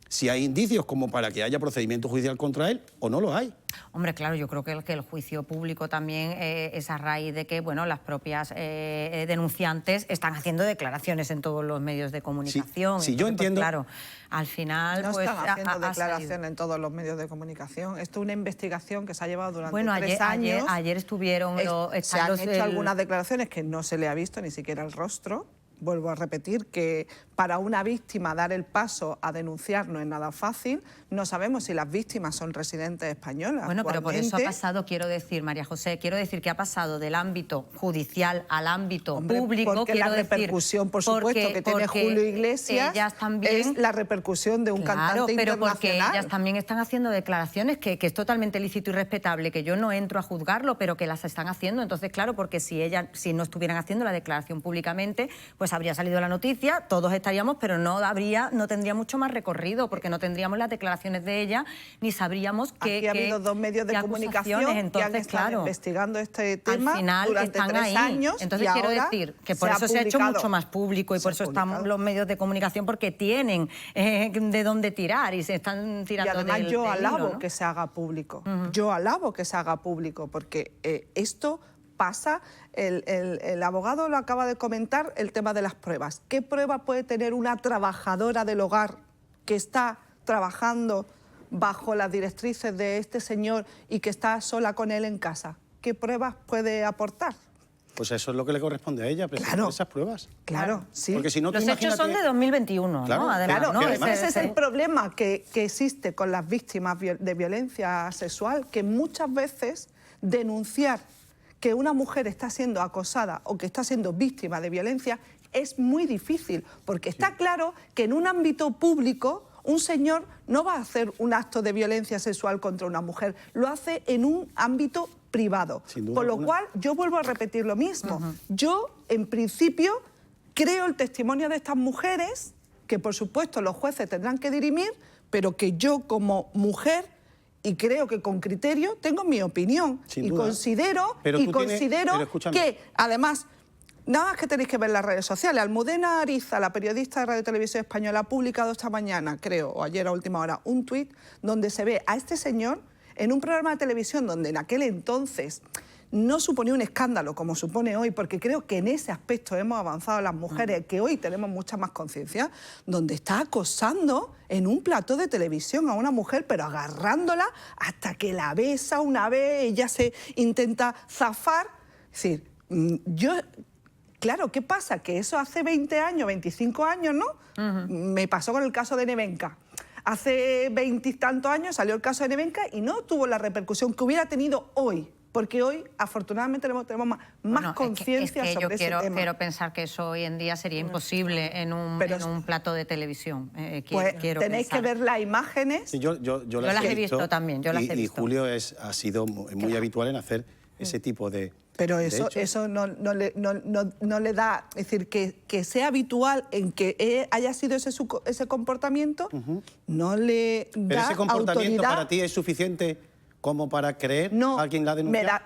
si hay indicios como para que haya procedimiento judicial contra él o no lo hay. Hombre, claro, yo creo que el juicio público también es a raíz de que, bueno, las propias denunciantes están haciendo declaraciones en todos los medios de comunicación. Sí, yo entiendo. Pues, claro, al final... No pues, están haciendo declaración en todos los medios de comunicación. Esto es una investigación que se ha llevado durante 3 años. Ayer estuvieron... Se han hecho algunas declaraciones que no se le ha visto ni siquiera el rostro. Vuelvo a repetir que para una víctima dar el paso a denunciar no es nada fácil. No sabemos si las víctimas son residentes españolas. Bueno, pero por eso ha pasado, quiero decir, María José, quiero decir que ha pasado del ámbito judicial al ámbito público. Porque la repercusión, por supuesto, que tiene Julio Iglesias es la repercusión de un cantante pero internacional. Porque ellas también están haciendo declaraciones que es totalmente lícito y respetable, que yo no entro a juzgarlo, pero que las están haciendo. Entonces, claro, porque si no estuvieran haciendo la declaración públicamente, pues habría salido la noticia, todos estaríamos, pero no tendría mucho más recorrido, porque no tendríamos las declaraciones de ella, ni sabríamos que... Aquí ha habido 2 medios de comunicación entonces, que han estado investigando este tema al final durante están 3 años. Entonces quiero decir que por eso se ha hecho mucho más público y por eso están los medios de comunicación, porque tienen de dónde tirar y se están tirando. Y además yo alabo que se haga público. Yo alabo que se haga público, porque esto pasa. El abogado lo acaba de comentar, el tema de las pruebas. ¿Qué prueba puede tener una trabajadora del hogar que está trabajando bajo las directrices de este señor y que está sola con él en casa? ¿Qué pruebas puede aportar? Pues eso es lo que le corresponde a ella, presentar esas pruebas. Claro, sí. Porque si no, los hechos son de 2021, claro, ¿no? Además, claro, ¿no? Ese es el problema que existe con las víctimas de violencia sexual, que muchas veces denunciar que una mujer está siendo acosada o que está siendo víctima de violencia es muy difícil, porque está claro que en un ámbito público un señor no va a hacer un acto de violencia sexual contra una mujer, lo hace en un ámbito privado. Por lo cual, yo vuelvo a repetir lo mismo. Yo, en principio, creo el testimonio de estas mujeres, que por supuesto los jueces tendrán que dirimir, pero que yo como mujer, y creo que con criterio, tengo mi opinión. Y considero que, además, nada más que tenéis que ver las redes sociales. Almudena Ariza, la periodista de Radio Televisión Española, ha publicado esta mañana, creo, o ayer a última hora, un tuit donde se ve a este señor en un programa de televisión donde en aquel entonces no suponía un escándalo como supone hoy, porque creo que en ese aspecto hemos avanzado las mujeres, que hoy tenemos mucha más conciencia, donde está acosando en un plató de televisión a una mujer, pero agarrándola hasta que la besa una vez, ella se intenta zafar. Es decir, claro, ¿qué pasa? Que eso hace 20 años, 25 años, ¿no? Me pasó con el caso de Nevenka. Hace 20 y tantos años salió el caso de Nevenka y no tuvo la repercusión que hubiera tenido hoy. Porque hoy, afortunadamente, tenemos más conciencia sobre ese tema. Quiero pensar que eso hoy en día sería imposible en un plato de televisión. Tenéis que ver las imágenes. Sí, yo las he visto también. Y Julio ha sido muy habitual en hacer ese tipo de... Pero eso no le da... Es decir, que sea habitual en que haya sido ese comportamiento, no le da autoridad. ¿Pero ese comportamiento para ti es suficiente como para creer a quien la denuncia?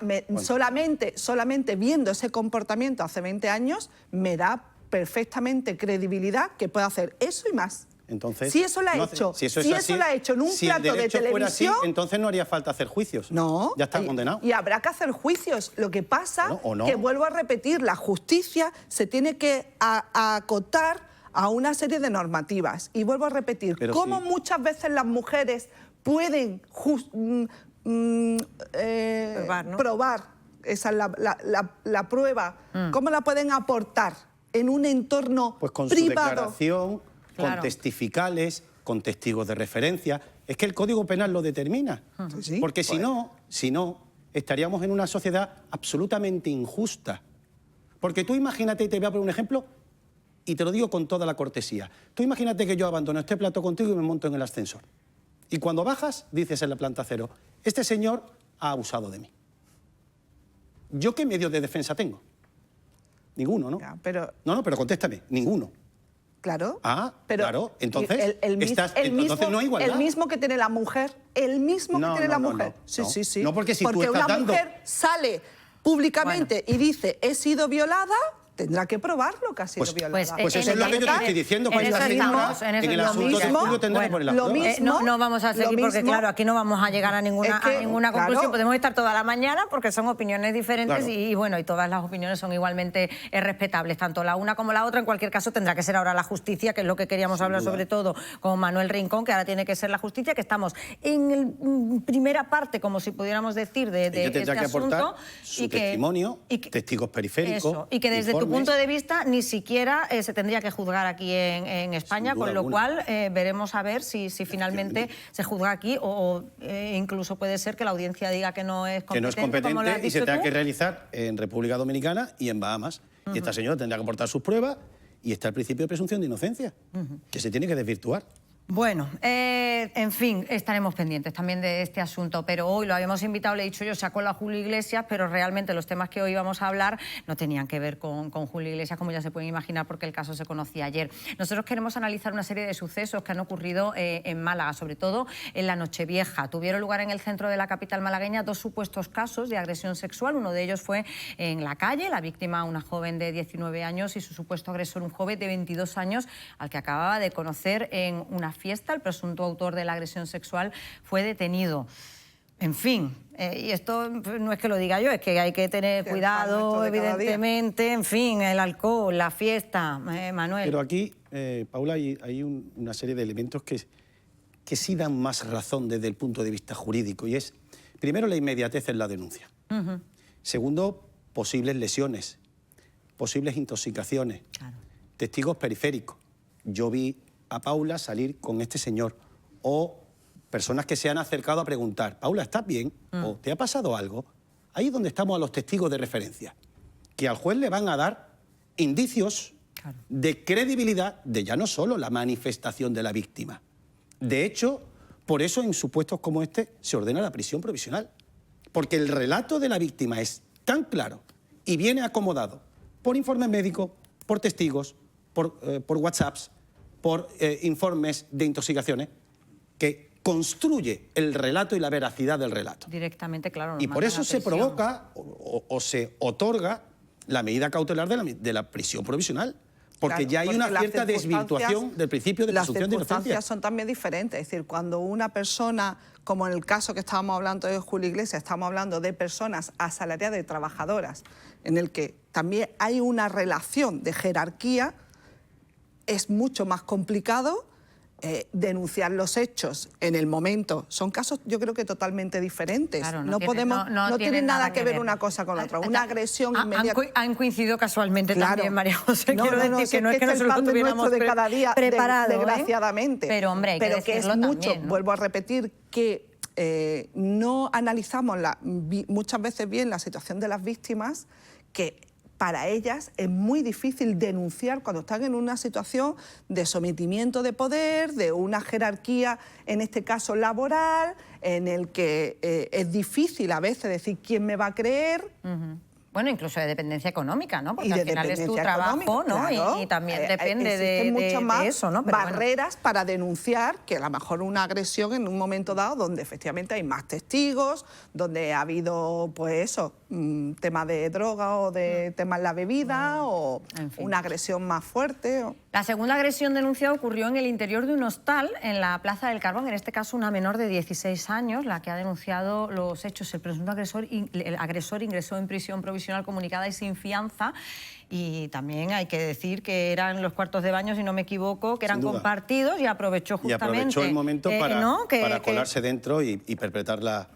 Solamente viendo ese comportamiento hace 20 años, me da perfectamente credibilidad que puede hacer eso y más. Entonces, si eso lo ha hecho, lo ha hecho en un plato de televisión, así, entonces no haría falta hacer juicios. No. Ya está condenado. Y habrá que hacer juicios. Lo que pasa que, vuelvo a repetir, la justicia se tiene que acotar a una serie de normativas. Y vuelvo a repetir, cómo muchas veces las mujeres pueden probar, esa es la prueba, cómo la pueden aportar en un entorno pues con privado. Su declaración, con testificales, con testigos de referencia. Es que el Código Penal lo determina. Porque si no, estaríamos en una sociedad absolutamente injusta. Porque tú imagínate, y te voy a poner un ejemplo, y te lo digo con toda la cortesía. Tú imagínate que yo abandono este plato contigo y me monto en el ascensor. Y cuando bajas, dices en la planta 0, este señor ha abusado de mí. ¿Yo qué medios de defensa tengo? Ninguno, ¿no? Ya, pero... No, pero contéstame, ninguno. Claro. Pero claro, entonces, entonces no hay igualdad. El mismo que tiene la mujer, el mismo que tiene la mujer. Sí. No, porque si tú estás una dando... mujer sale públicamente y dice, he sido violada, tendrá que probarlo que ha sido violada. Pues eso es lo que yo te estoy diciendo, que esta señora en el asunto de estudio tendrá que poner la prueba. No vamos a seguir porque, claro, aquí no vamos a llegar a ninguna conclusión. Podemos estar toda la mañana porque son opiniones diferentes y bueno, y todas las opiniones son igualmente respetables, tanto la una como la otra. En cualquier caso, tendrá que ser ahora la justicia, que es lo que queríamos hablar sobre todo con Manuel Rincón, que ahora tiene que ser la justicia, que estamos en primera parte, como si pudiéramos decir, de este asunto. Su testimonio, testigos periféricos. Y que desde tu punto de vista ni siquiera se tendría que juzgar aquí en España, con lo cual veremos a ver si finalmente se juzga aquí o incluso puede ser que la audiencia diga que no es competente. Que no es competente y se tenga que realizar en República Dominicana y en Bahamas. Y esta señora tendrá que aportar sus pruebas y está el principio de presunción de inocencia, que se tiene que desvirtuar. Bueno, en fin, estaremos pendientes también de este asunto, pero hoy lo habíamos invitado, le he dicho yo, se ha colado Julio Iglesias, pero realmente los temas que hoy vamos a hablar no tenían que ver con Julio Iglesias, como ya se pueden imaginar, porque el caso se conocía ayer. Nosotros queremos analizar una serie de sucesos que han ocurrido en Málaga, sobre todo en la Nochevieja. Tuvieron lugar en el centro de la capital malagueña 2 supuestos casos de agresión sexual. Uno de ellos fue en la calle, la víctima una joven de 19 años y su supuesto agresor un joven de 22 años al que acababa de conocer en una fiesta. El presunto autor de la agresión sexual fue detenido. En fin, y esto no es que lo diga yo, es que hay que tener cuidado, evidentemente. En fin, el alcohol, la fiesta, Manuel. Pero aquí, Paula, hay una serie de elementos que sí dan más razón desde el punto de vista jurídico, y es, primero, la inmediatez en la denuncia. Segundo, posibles lesiones, posibles intoxicaciones, testigos periféricos. Yo vi a Paula salir con este señor, o personas que se han acercado a preguntar, Paula, ¿estás bien? ¿O te ha pasado algo? Ahí es donde estamos a los testigos de referencia, que al juez le van a dar indicios de credibilidad de ya no solo la manifestación de la víctima. De hecho, por eso en supuestos como este se ordena la prisión provisional, porque el relato de la víctima es tan claro y viene acomodado por informes médicos, por testigos, por WhatsApps, por informes de intoxicaciones, que construye el relato y la veracidad del relato. Directamente, claro. Y por eso se provoca o se otorga la medida cautelar de la prisión provisional, porque ya hay una cierta desvirtuación del principio de presunción de inocencia. Las circunstancias son también diferentes, es decir, cuando una persona, como en el caso que estábamos hablando de Julio Iglesias, estamos hablando de personas asalariadas, de trabajadoras, en el que también hay una relación de jerarquía, es mucho más complicado denunciar los hechos en el momento. Son casos, yo creo que totalmente diferentes. Claro, no tienen nada que ver una cosa con la otra. Una agresión inmediata. Han coincidido casualmente también, María José. Quiero decir que no es que nosotros lo tuviéramos de cada día, preparado, desgraciadamente. Pero, hombre, hay que es mucho, también, ¿no? Vuelvo a repetir que no analizamos muchas veces bien la situación de las víctimas, que para ellas es muy difícil denunciar cuando están en una situación de sometimiento de poder, de una jerarquía, en este caso laboral, en el que es difícil a veces decir quién me va a creer. Bueno, incluso de dependencia económica, ¿no? Porque al final es tu trabajo, ¿no? Claro. Y también depende de eso, ¿no? Pero barreras para denunciar que a lo mejor una agresión en un momento dado donde efectivamente hay más testigos, donde ha habido, pues eso, temas de droga o de temas en la bebida o en fin, una agresión más fuerte. La segunda agresión denunciada ocurrió en el interior de un hostal en la Plaza del Carbón, en este caso una menor de 16 años, la que ha denunciado los hechos. El presunto agresor ingresó en prisión provisional provisional comunicada y sin fianza. Y también hay que decir que eran los cuartos de baño, si no me equivoco, que eran compartidos y aprovechó justamente... Y aprovechó el momento para, ¿no? para colarse dentro y perpetrar la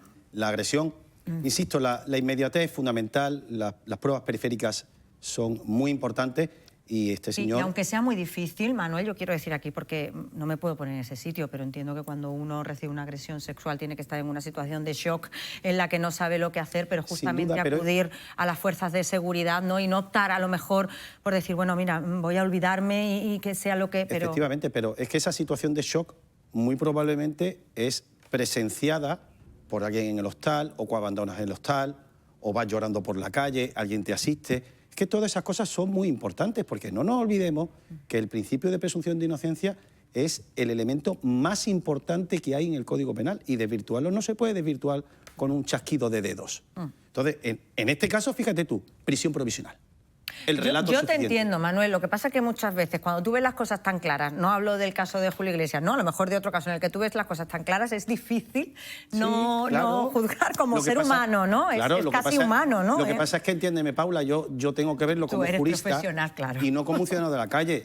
agresión. Insisto, la inmediatez es fundamental, las pruebas periféricas son muy importantes. Y este señor... Y aunque sea muy difícil, Manuel, yo quiero decir aquí, porque no me puedo poner en ese sitio, pero entiendo que cuando uno recibe una agresión sexual tiene que estar en una situación de shock en la que no sabe lo que hacer, pero justamente duda, pero... acudir a las fuerzas de seguridad, ¿no? Y no optar a lo mejor por decir, bueno, mira, voy a olvidarme y que sea lo que... Pero... Efectivamente, pero es que esa situación de shock muy probablemente es presenciada por alguien en el hostal, o cuando abandonas el hostal, o vas llorando por la calle, alguien te asiste... que todas esas cosas son muy importantes, porque no nos olvidemos que el principio de presunción de inocencia es el elemento más importante que hay en el Código Penal, y desvirtuarlo no se puede desvirtuar con un chasquido de dedos. Entonces, en este caso, fíjate tú, prisión provisional. El relato yo te entiendo, Manuel. Lo que pasa es que muchas veces, cuando tú ves las cosas tan claras, no hablo del caso de Julio Iglesias, no, a lo mejor de otro caso en el que tú ves las cosas tan claras, es difícil no juzgar como ser humano, ¿no? Claro, es casi humano, ¿no? Lo que pasa es que, entiéndeme, Paula, yo tengo que verlo como jurista y no como un ciudadano de la calle.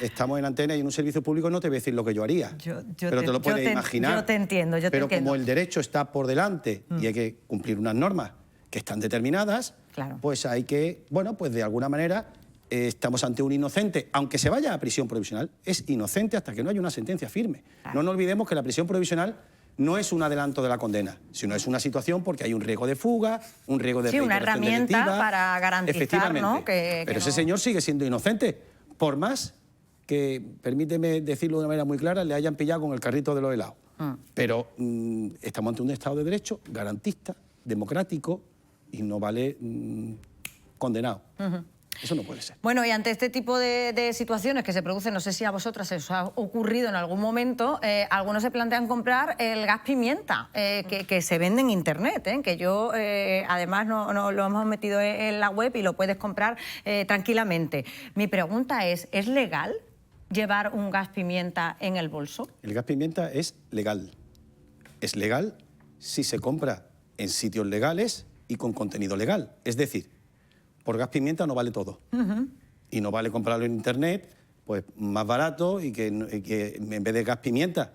Estamos en antena y en un servicio público, no te voy a decir lo que yo haría, pero te lo puedes imaginar. Yo te entiendo, pero como el derecho está por delante y hay que cumplir unas normas que están determinadas, pues hay que, bueno, pues de alguna manera estamos ante un inocente, aunque se vaya a prisión provisional, es inocente hasta que no haya una sentencia firme. No nos olvidemos que la prisión provisional no es un adelanto de la condena, sino es una situación porque hay un riesgo de fuga, un riesgo de una herramienta delictiva, para garantizar, ¿no? Pero ese señor sigue siendo inocente, por más que, permíteme decirlo de una manera muy clara, le hayan pillado con el carrito de los helados. Pero estamos ante un Estado de Derecho garantista, democrático, y no vale condenado. Eso no puede ser. Bueno, y ante este tipo de situaciones que se producen, no sé si a vosotras se os ha ocurrido en algún momento, algunos se plantean comprar el gas pimienta, que se vende en Internet, que yo, además, no lo hemos metido en la web y lo puedes comprar tranquilamente. Mi pregunta es legal llevar un gas pimienta en el bolso? El gas pimienta es legal. Es legal si se compra en sitios legales y con contenido legal. Es decir, por gas pimienta no vale todo. Y no vale comprarlo en Internet, pues más barato, y que en vez de gas pimienta,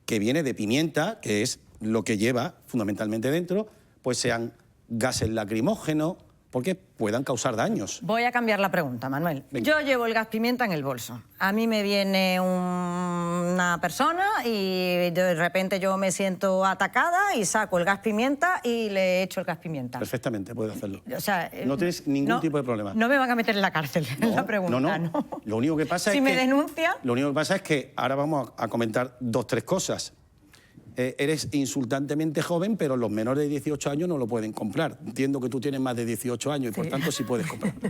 que viene de pimienta, que es lo que lleva fundamentalmente dentro, pues sean gases lacrimógenos, porque puedan causar daños. Voy a cambiar la pregunta, Manuel. Venga. Yo llevo el gas pimienta en el bolso. A mí me viene una persona y de repente yo me siento atacada y saco el gas pimienta y le echo el gas pimienta. Perfectamente, puedes hacerlo. O sea, no tienes ningún tipo de problema. No me van a meter en la cárcel, es la pregunta. No. Lo único que pasa si es me que... denuncia... Lo único que pasa es que ahora vamos a comentar 2 o 3 cosas. Eres insultantemente joven, pero los menores de 18 años no lo pueden comprar. Entiendo que tú tienes más de 18 años y por tanto sí puedes comprarlo.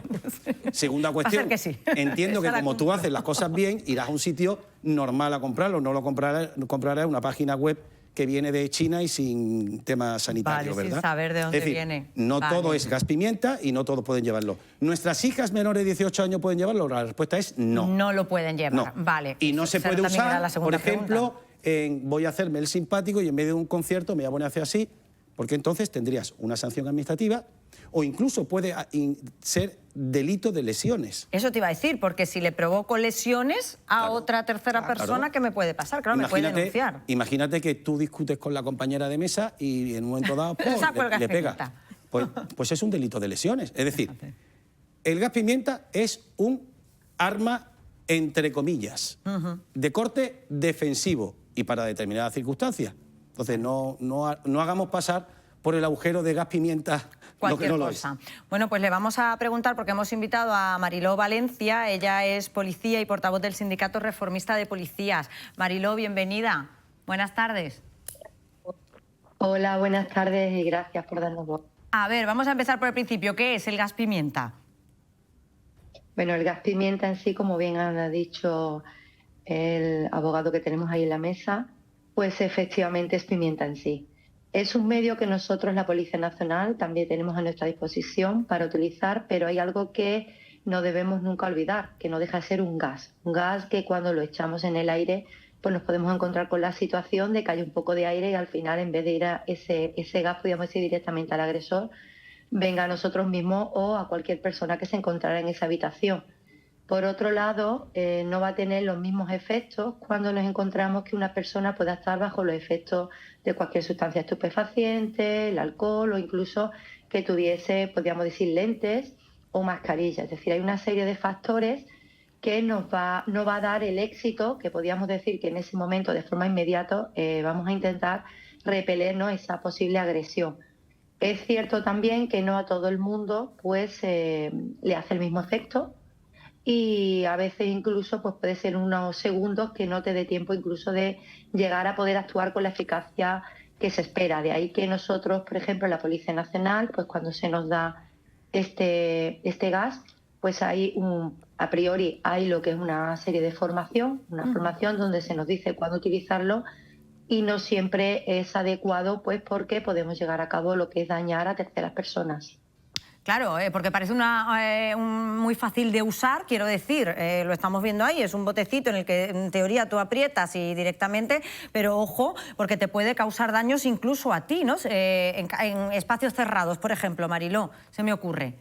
Segunda cuestión, entiendo que como tú haces las cosas bien, irás a un sitio normal a comprarlo, no lo comprarás en una página web que viene de China y sin tema sanitario, vale, ¿verdad? Sin saber de dónde es decir, viene. No todo es gas pimienta y no todos pueden llevarlo. ¿Nuestras hijas menores de 18 años pueden llevarlo? La respuesta es no. No lo pueden llevar, no. vale. Y no se puede usar, por ejemplo... voy a hacerme el simpático y en vez de un concierto me voy a poner a hacer así, porque entonces tendrías una sanción administrativa o incluso puede ser delito de lesiones. Eso te iba a decir, porque si le provoco lesiones a otra tercera persona, ¿qué me puede pasar? Claro, me puede denunciar. Imagínate que tú discutes con la compañera de mesa y en un momento dado le pega. Pues es un delito de lesiones. Es decir, el gas pimienta es un arma, entre comillas, de corte defensivo y para determinadas circunstancias. Entonces, no hagamos pasar por el agujero de gas pimienta lo que no lo es. Bueno, pues le vamos a preguntar, porque hemos invitado a Mariló Valencia, ella es policía y portavoz del Sindicato Reformista de Policías. Mariló, bienvenida. Buenas tardes. Hola, buenas tardes y gracias por darnos voz. A ver, vamos a empezar por el principio. ¿Qué es el gas pimienta? Bueno, el gas pimienta en sí, como bien ha dicho el abogado que tenemos ahí en la mesa, pues efectivamente es pimienta en sí. Es un medio que nosotros, la Policía Nacional, también tenemos a nuestra disposición para utilizar, pero hay algo que no debemos nunca olvidar, que no deja de ser un gas que cuando lo echamos en el aire, pues nos podemos encontrar con la situación de que hay un poco de aire y al final, en vez de ir a ese gas, podríamos decir directamente al agresor, venga a nosotros mismos o a cualquier persona que se encontrara en esa habitación. Por otro lado, no va a tener los mismos efectos cuando nos encontramos que una persona pueda estar bajo los efectos de cualquier sustancia estupefaciente, el alcohol o incluso que tuviese, podríamos decir, lentes o mascarilla. Es decir, hay una serie de factores que no va a dar el éxito que podríamos decir que en ese momento, de forma inmediata, vamos a intentar repelernos esa posible agresión. Es cierto también que no a todo el mundo pues, le hace el mismo efecto, y a veces incluso pues puede ser unos segundos que no te dé tiempo incluso de llegar a poder actuar con la eficacia que se espera. De ahí que nosotros, por ejemplo, en la Policía Nacional, pues cuando se nos da este gas, pues hay a priori hay lo que es una serie de formación, formación donde se nos dice cuándo utilizarlo, y no siempre es adecuado pues porque podemos llegar a cabo lo que es dañar a terceras personas. Claro, porque parece muy fácil de usar, quiero decir, lo estamos viendo ahí, es un botecito en el que en teoría tú aprietas y directamente, pero ojo, porque te puede causar daños incluso a ti, ¿no? En espacios cerrados, por ejemplo, Mariló, se me ocurre.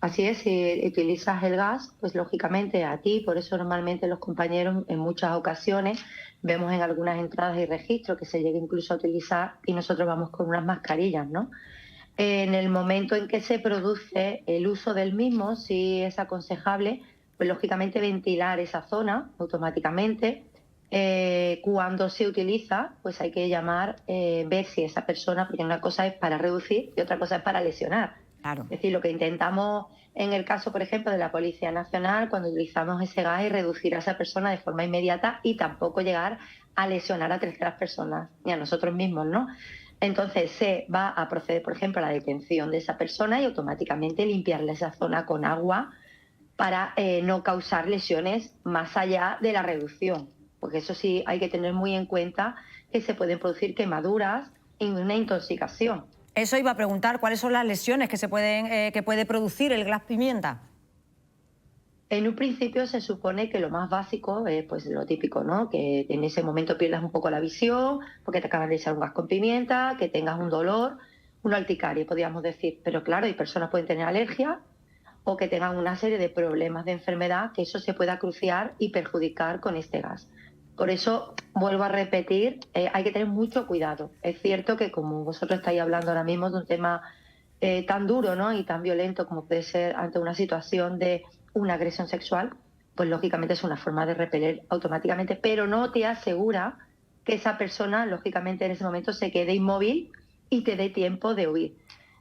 Así es, si utilizas el gas, pues lógicamente a ti, por eso normalmente los compañeros en muchas ocasiones vemos en algunas entradas y registros que se llega incluso a utilizar y nosotros vamos con unas mascarillas, ¿no? En el momento en que se produce el uso del mismo, sí es aconsejable, pues lógicamente ventilar esa zona automáticamente. Cuando se utiliza, pues hay que ver si esa persona, porque una cosa es para reducir y otra cosa es para lesionar. Claro. Es decir, lo que intentamos en el caso, por ejemplo, de la Policía Nacional, cuando utilizamos ese gas, es reducir a esa persona de forma inmediata y tampoco llegar a lesionar a terceras personas, ni a nosotros mismos, ¿no? Entonces se va a proceder, por ejemplo, a la detención de esa persona y automáticamente limpiarle esa zona con agua para no causar lesiones más allá de la reducción. Porque eso sí hay que tener muy en cuenta que se pueden producir quemaduras y una intoxicación. Eso iba a preguntar, ¿cuáles son las lesiones que puede producir el gas pimienta? En un principio se supone que lo más básico es pues lo típico, ¿no? Que en ese momento pierdas un poco la visión, porque te acaban de echar un gas con pimienta, que tengas un dolor, una urticaria, podríamos decir. Pero claro, hay personas que pueden tener alergia o que tengan una serie de problemas de enfermedad que eso se pueda cruciar y perjudicar con este gas. Por eso, vuelvo a repetir, hay que tener mucho cuidado. Es cierto que como vosotros estáis hablando ahora mismo de un tema tan duro, ¿no? Y tan violento como puede ser ante una situación de una agresión sexual, pues lógicamente es una forma de repeler automáticamente, pero no te asegura que esa persona, lógicamente, en ese momento se quede inmóvil y te dé tiempo de huir.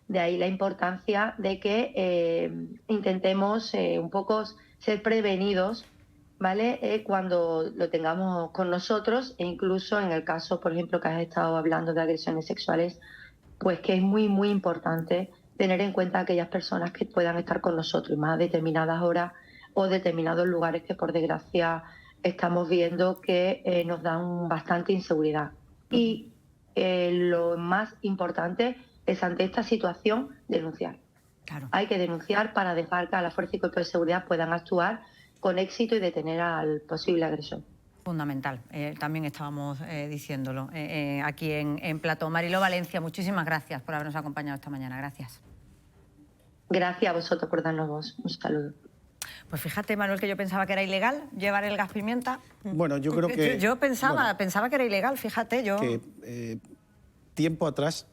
De ahí la importancia de que intentemos un poco ser prevenidos, ¿vale? Cuando lo tengamos con nosotros, e incluso en el caso, por ejemplo, que has estado hablando de agresiones sexuales, pues que es muy, muy importante tener en cuenta a aquellas personas que puedan estar con nosotros, más a determinadas horas o determinados lugares que, por desgracia, estamos viendo que nos dan bastante inseguridad. Y lo más importante es, ante esta situación, denunciar. Claro. Hay que denunciar para dejar que las fuerzas y cuerpos de seguridad puedan actuar con éxito y detener al posible agresor. Fundamental, también estábamos diciéndolo aquí en Plató. Mariló Valencia, muchísimas gracias por habernos acompañado esta mañana. Gracias. Gracias a vosotros por darnos voz. Un saludo. Pues fíjate, Manuel, que yo pensaba que era ilegal llevar el gas pimienta. Bueno, yo creo que... Yo pensaba que era ilegal, fíjate, yo... Que tiempo atrás,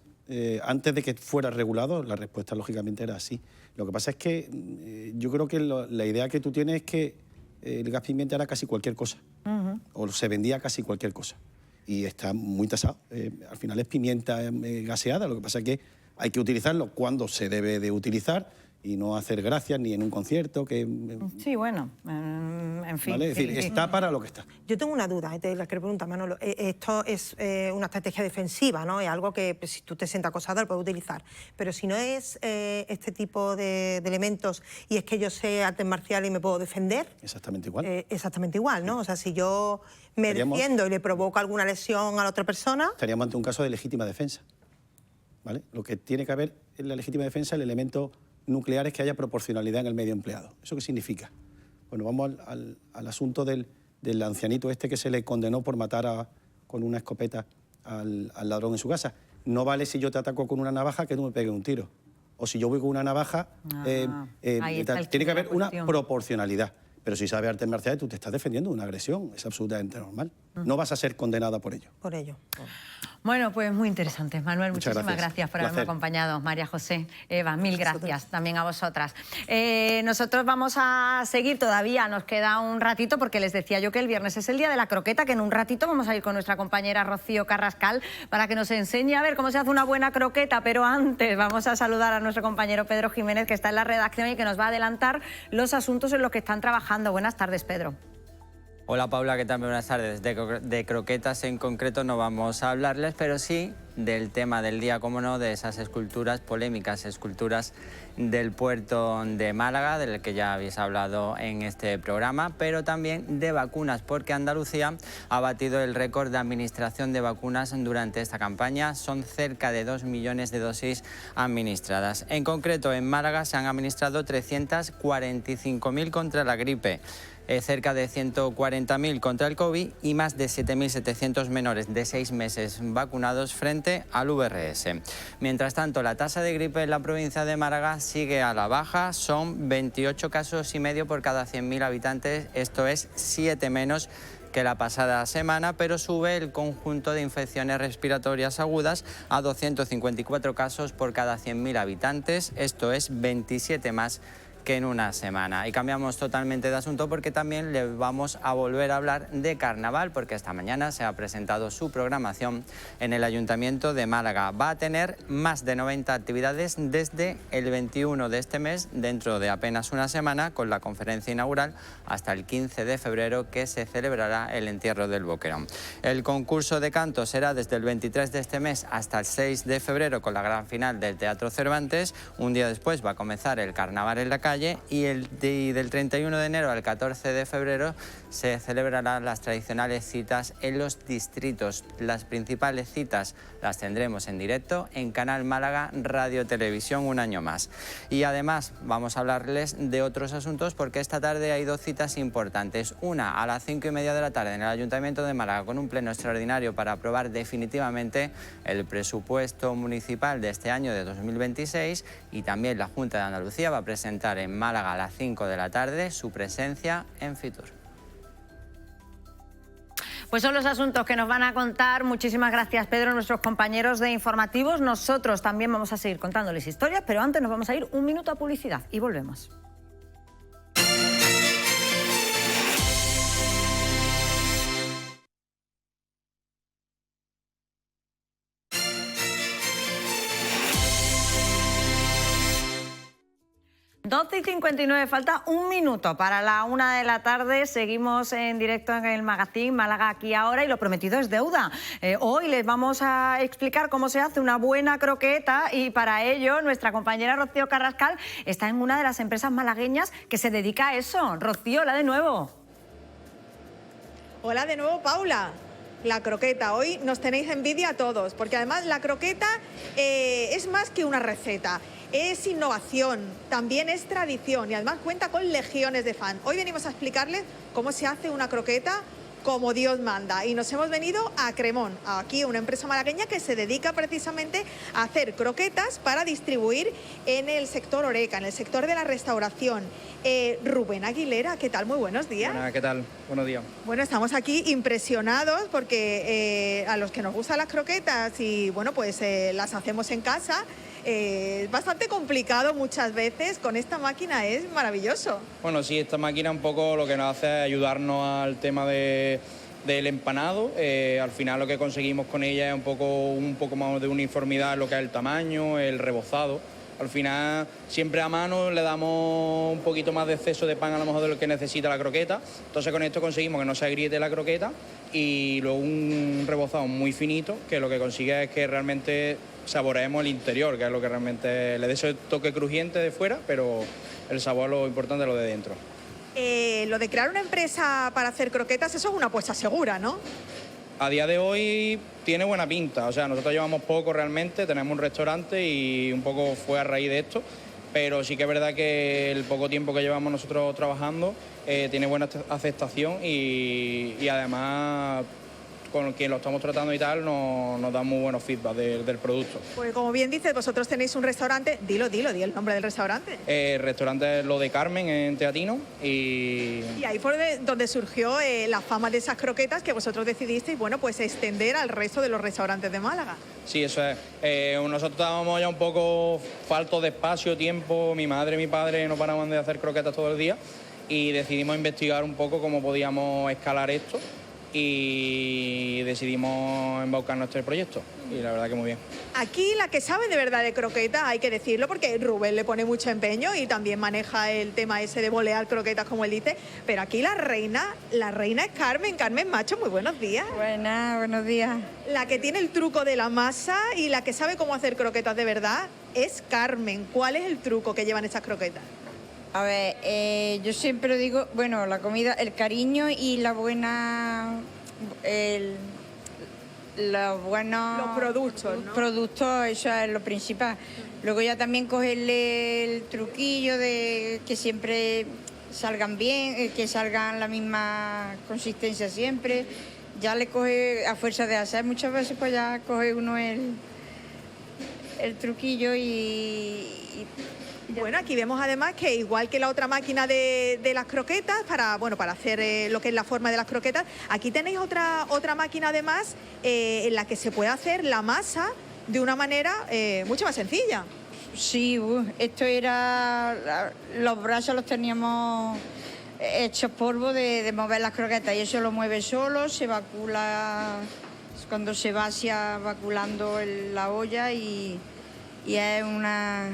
antes de que fuera regulado, la respuesta lógicamente era así. Lo que pasa es que yo creo que la idea que tú tienes es que el gas pimienta era casi cualquier cosa, o se vendía casi cualquier cosa, y está muy tasado. Al final es pimienta gaseada, lo que pasa es que hay que utilizarlo cuando se debe de utilizar y no hacer gracias ni en un concierto. Sí, bueno, en fin. ¿Vale? Es decir, está para lo que está. Yo tengo una duda, te la quiero preguntar, Manolo. Esto es una estrategia defensiva, ¿no? Es algo que pues, si tú te sientes acosado lo puedes utilizar. Pero si no es este tipo de elementos y es que yo sé artes marciales y me puedo defender... Exactamente igual. Exactamente igual, ¿no? O sea, si yo me defiendo y le provoco alguna lesión a la otra persona... Estaríamos ante un caso de legítima defensa, ¿vale? Lo que tiene que haber en la legítima defensa, el elemento nuclear es que haya proporcionalidad en el medio empleado. ¿Eso qué significa? Bueno, vamos al asunto del ancianito este que se le condenó por matar con una escopeta al ladrón en su casa. no vale si yo te ataco con una navaja que tú me pegues un tiro. O si yo voy con una navaja, tiene que haber una proporcionalidad. Pero si sabes artes marciales, tú te estás defendiendo de una agresión. Es absolutamente normal. No vas a ser condenada por ello. Por ello. Bueno, pues muy interesante. Manuel, Muchas muchísimas gracias por haberme acompañado. María José, Eva, mil gracias también a vosotras. Nosotros vamos a seguir todavía, nos queda un ratito, porque les decía yo que el viernes es el día de la croqueta, que en un ratito vamos a ir con nuestra compañera Rocío Carrascal para que nos enseñe a ver cómo se hace una buena croqueta, pero antes vamos a saludar a nuestro compañero Pedro Jiménez, que está en la redacción y que nos va a adelantar los asuntos en los que están trabajando. Buenas tardes, Pedro. Hola Paula, ¿qué tal? Buenas tardes. De croquetas en concreto no vamos a hablarles, pero sí del tema del día, como no, de esas esculturas polémicas, esculturas del puerto de Málaga, del que ya habéis hablado en este programa, pero también de vacunas, porque Andalucía ha batido el récord de administración de vacunas durante esta campaña. Son cerca de 2 millones de dosis administradas. En concreto, en Málaga se han administrado 345.000 contra la gripe, cerca de 140.000 contra el COVID y más de 7.700 menores de 6 meses vacunados frente al VRS. Mientras tanto, la tasa de gripe en la provincia de Málaga sigue a la baja. Son 28 casos y medio por cada 100.000 habitantes. Esto es 7 menos que la pasada semana, pero sube el conjunto de infecciones respiratorias agudas a 254 casos por cada 100.000 habitantes. Esto es 27 más que en una semana. Y cambiamos totalmente de asunto porque también le vamos a volver a hablar de carnaval, porque esta mañana se ha presentado su programación en el Ayuntamiento de Málaga. Va a tener más de 90 actividades desde el 21 de este mes, dentro de apenas una semana, con la conferencia inaugural, hasta el 15 de febrero, que se celebrará el entierro del Boquerón. El concurso de canto será desde el 23 de este mes hasta el 6 de febrero, con la gran final del Teatro Cervantes. Un día después va a comenzar el carnaval en la calle, y del 31 de enero al 14 de febrero se celebrarán las tradicionales citas en los distritos. Las principales citas las tendremos en directo en Canal Málaga Radio Televisión un año más. Y además vamos a hablarles de otros asuntos, porque esta tarde hay 2 citas importantes. Una a las 5:30 de la tarde en el Ayuntamiento de Málaga, con un pleno extraordinario para aprobar definitivamente el presupuesto municipal de este año de 2026, y también la Junta de Andalucía va a presentar en Málaga a las 5 de la tarde su presencia en Fitur. Pues son los asuntos que nos van a contar. Muchísimas gracias, Pedro, nuestros compañeros de informativos. Nosotros también vamos a seguir contándoles historias, pero antes nos vamos a ir un minuto a publicidad y volvemos. Doce y 59, falta un minuto para la 1 de la tarde. Seguimos en directo en el magazine Málaga Aquí Ahora, y lo prometido es deuda. Hoy les vamos a explicar cómo se hace una buena croqueta, y para ello nuestra compañera Rocío Carrascal está en una de las empresas malagueñas que se dedica a eso. Rocío, hola de nuevo. Hola de nuevo, Paula. La croqueta, hoy nos tenéis envidia a todos, porque además la croqueta es más que una receta. Es innovación, también es tradición, y además cuenta con legiones de fans. Hoy venimos a explicarles cómo se hace una croqueta como Dios manda, y nos hemos venido a Cremón, aquí una empresa malagueña que se dedica precisamente a hacer croquetas para distribuir en el sector Horeca, en el sector de la restauración. Rubén Aguilera, ¿qué tal? Muy buenos días. Buena, ¿qué tal? Buenos días. Bueno, estamos aquí impresionados porque a los que nos gustan las croquetas y bueno, pues las hacemos en casa, es bastante complicado muchas veces. Con esta máquina es maravilloso. Bueno, sí, esta máquina un poco lo que nos hace es ayudarnos al tema del empanado. Al final lo que conseguimos con ella es un poco más de uniformidad en lo que es el tamaño, el rebozado. Al final, siempre a mano le damos un poquito más de exceso de pan a lo mejor de lo que necesita la croqueta. Entonces con esto conseguimos que no se agriete la croqueta, y luego un rebozado muy finito, que lo que consigue es que realmente saboreemos el interior, que es lo que realmente le dé ese toque crujiente de fuera, pero el sabor lo importante es lo de dentro. Lo de crear una empresa para hacer croquetas, eso es una apuesta segura, ¿no? A día de hoy tiene buena pinta, o sea, nosotros llevamos poco realmente, tenemos un restaurante y un poco fue a raíz de esto, pero sí que es verdad que el poco tiempo que llevamos nosotros trabajando tiene buena aceptación, y además con quien lo estamos tratando y tal, nos da muy buenos feedback del producto. Pues como bien dices, vosotros tenéis un restaurante, di el nombre del restaurante. El restaurante es Lo de Carmen en Teatino y ahí fue donde surgió la fama de esas croquetas que vosotros decidisteis, bueno, pues extender al resto de los restaurantes de Málaga. Sí, eso es. Nosotros estábamos ya un poco faltos de espacio, tiempo. Mi madre y mi padre no paraban de hacer croquetas todo el día y decidimos investigar un poco cómo podíamos escalar esto y decidimos embaucarnos en este proyecto. Y la verdad que muy bien. Aquí la que sabe de verdad de croquetas, hay que decirlo, porque Rubén le pone mucho empeño y también maneja el tema ese de bolear croquetas, como él dice, pero aquí la reina es Carmen. Carmen Macho, muy buenos días. Buenos días. La que tiene el truco de la masa y la que sabe cómo hacer croquetas de verdad es Carmen. ¿Cuál es el truco que llevan estas croquetas? A ver, yo siempre digo, bueno, la comida, el cariño y la buena... los productos, ¿no? Productos, eso es lo principal. Luego ya también cogerle el truquillo de que siempre salgan bien, que salgan la misma consistencia siempre. Ya le coge, a fuerza de hacer muchas veces, pues ya coge uno el truquillo y bueno, aquí vemos además que igual que la otra máquina de las croquetas, para hacer lo que es la forma de las croquetas, aquí tenéis otra máquina además en la que se puede hacer la masa de una manera mucho más sencilla. Sí, esto era... Los brazos los teníamos hechos polvo de mover las croquetas y eso lo mueve solo, se vacula cuando se va vaculando la olla y es una...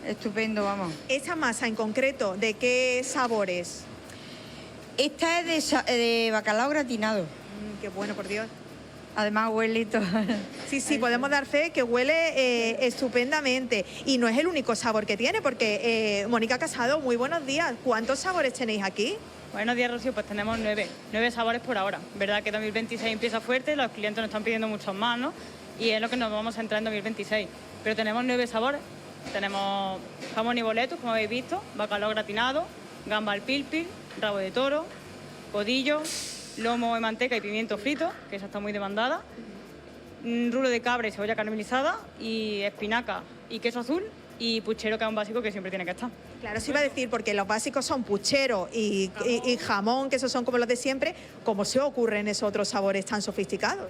estupendo, vamos. ¿Esa masa en concreto, de qué sabores? Esta es de bacalao gratinado. Qué bueno, por Dios. Además huele y todo. Sí, podemos dar fe que huele estupendamente. Y no es el único sabor que tiene, porque Mónica Casado, muy buenos días. ¿Cuántos sabores tenéis aquí? Buenos días, Rocío. Pues tenemos 9 sabores por ahora. Verdad que 2026 empieza fuerte, los clientes nos están pidiendo muchos más, ¿no? Y es lo que nos vamos a entrar en 2026. Pero tenemos 9 sabores. Tenemos jamón y boletos, como habéis visto, bacalao gratinado, gamba al pilpil, rabo de toro, codillo, lomo de manteca y pimiento frito, que esa está muy demandada, rulo de cabra y cebolla caramelizada, y espinaca y queso azul, y puchero, que es un básico que siempre tiene que estar. Claro, eso iba a decir, porque los básicos son puchero y jamón, que esos son como los de siempre. ¿Cómo se ocurren esos otros sabores tan sofisticados?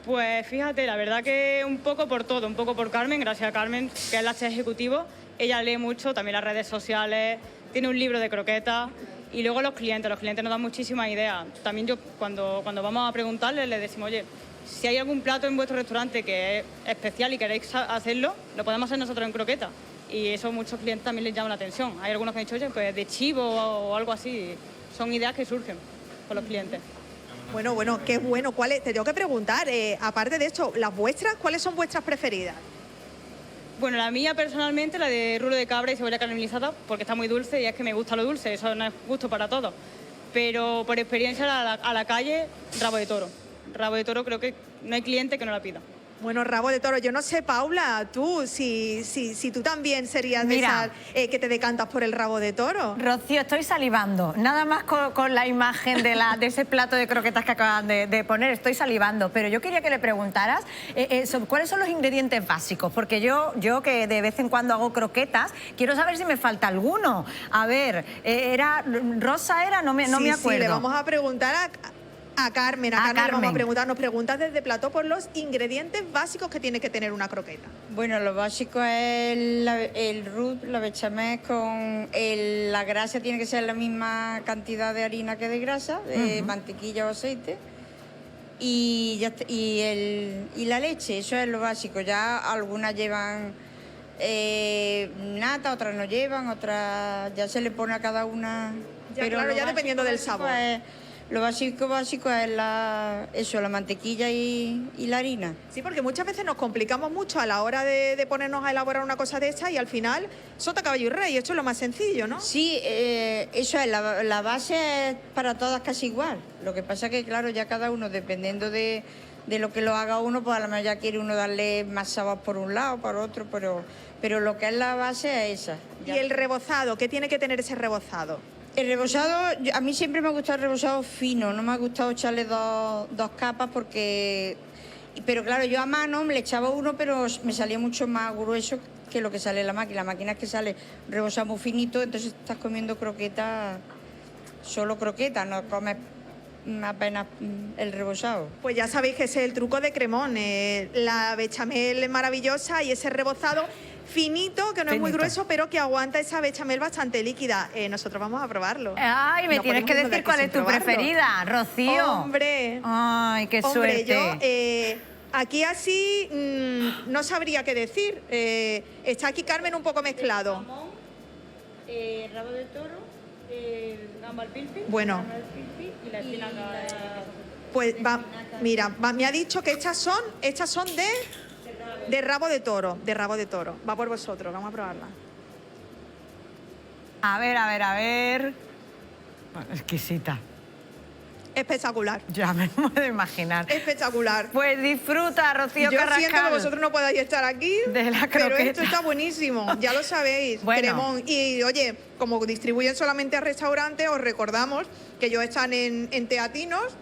Pues fíjate, la verdad que un poco por todo, un poco por Carmen, gracias a Carmen, que es la chef ejecutivo. Ella lee mucho, también las redes sociales, tiene un libro de croquetas y luego los clientes nos dan muchísimas ideas. También yo cuando vamos a preguntarles les decimos, oye, si hay algún plato en vuestro restaurante que es especial y queréis hacerlo, lo podemos hacer nosotros en croquetas. Y eso a muchos clientes también les llama la atención. Hay algunos que han dicho, oye, pues de chivo o algo así. Son ideas que surgen con los clientes. Bueno, qué bueno. Te tengo que preguntar, aparte de esto, las vuestras, ¿cuáles son vuestras preferidas? Bueno, la mía personalmente, la de rulo de cabra y cebolla caramelizada, porque está muy dulce y es que me gusta lo dulce, eso no es gusto para todos. Pero por experiencia a la calle, rabo de toro. Rabo de toro creo que no hay cliente que no la pida. Bueno, rabo de toro, yo no sé, Paula, tú, si tú también serías de esas que te decantas por el rabo de toro. Rocío, estoy salivando, nada más con la imagen de ese plato de croquetas que acaban de poner, estoy salivando, pero yo quería que le preguntaras cuáles son los ingredientes básicos, porque yo que de vez en cuando hago croquetas, quiero saber si me falta alguno. A ver, ¿Rosa no me acuerdo? Sí, le vamos a preguntar a Carmen, le vamos a preguntar, nos preguntas desde plató por los ingredientes básicos que tiene que tener una croqueta. Bueno, lo básico es el roux, la bechamel con la grasa, tiene que ser la misma cantidad de harina que de grasa, de mantequilla o aceite, y la leche, eso es lo básico. Ya algunas llevan nata, otras no llevan, otras ya se le pone a cada una. Ya, pero claro, ya dependiendo del sabor. Lo básico es la mantequilla y la harina. Sí, porque muchas veces nos complicamos mucho a la hora de ponernos a elaborar una cosa de esta y al final sota, caballo y rey, esto es lo más sencillo, ¿no? Sí, eso es, la base es para todas casi igual. Lo que pasa que, claro, ya cada uno, dependiendo de lo que lo haga uno, pues a lo mejor ya quiere uno darle más sabor por un lado, por otro, pero lo que es la base es esa. ¿Y el rebozado? ¿Qué tiene que tener ese rebozado? El rebozado, a mí siempre me ha gustado el rebozado fino, no me ha gustado echarle dos capas porque... Pero claro, yo a mano le echaba uno, pero me salía mucho más grueso que lo que sale en la máquina. La máquina es que sale rebozado muy finito, entonces estás comiendo croquetas, solo croquetas, no comes apenas el rebozado. Pues ya sabéis que ese es el truco de Cremón, la bechamel maravillosa y ese rebozado finito, que no es muy grueso, pero que aguanta esa bechamel bastante líquida. Nosotros vamos a probarlo. Ay, me tienes que decir cuál es tu preferida, Rocío. Hombre. Ay, qué Hombre, suerte. yo aquí así no sabría qué decir. Está aquí Carmen un poco mezclado. Jamón, rabo de toro, gamba al pilpil, Bueno. y la espinaca. Pues mira, me ha dicho que estas son de rabo de toro, Va por vosotros, vamos a probarla. A ver. Bueno, exquisita. Espectacular. Ya me puedo imaginar. Espectacular. Pues disfruta, Rocío Yo Carrascal. siento que vosotros no podáis estar aquí, de la pero croqueta. esto está buenísimo, ya lo sabéis. Bueno. Cremón. Y oye, como distribuyen solamente a restaurantes, os recordamos que ellos están en Teatinos,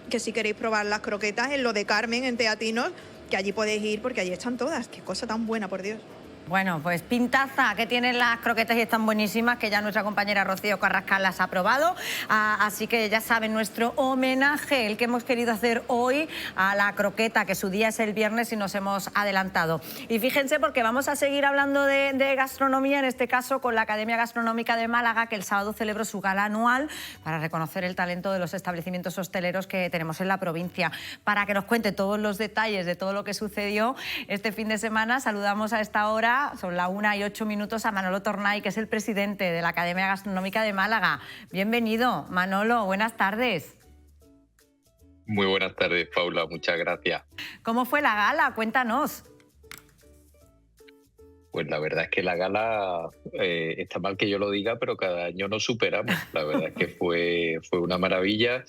que si queréis probar las croquetas en lo de Carmen en Teatinos, que allí podéis ir porque allí están todas. Qué cosa tan buena, por Dios. Bueno, pues pintaza que tienen las croquetas y están buenísimas, que ya nuestra compañera Rocío Carrascal las ha probado. Así que ya saben, nuestro homenaje, el que hemos querido hacer hoy a la croqueta, que su día es el viernes y nos hemos adelantado. Y fíjense, porque vamos a seguir hablando de gastronomía, en este caso con la Academia Gastronómica de Málaga, que el sábado celebró su gala anual para reconocer el talento de los establecimientos hosteleros que tenemos en la provincia. Para que nos cuente todos los detalles de todo lo que sucedió este fin de semana, saludamos a esta hora, son las 1:08, a Manolo Tornay, que es el presidente de la Academia Gastronómica de Málaga. Bienvenido, Manolo, buenas tardes. Muy buenas tardes, Paula, muchas gracias. ¿Cómo fue la gala? Cuéntanos. Pues la verdad es que la gala, está mal que yo lo diga, pero cada año nos superamos. La verdad es que fue una maravilla.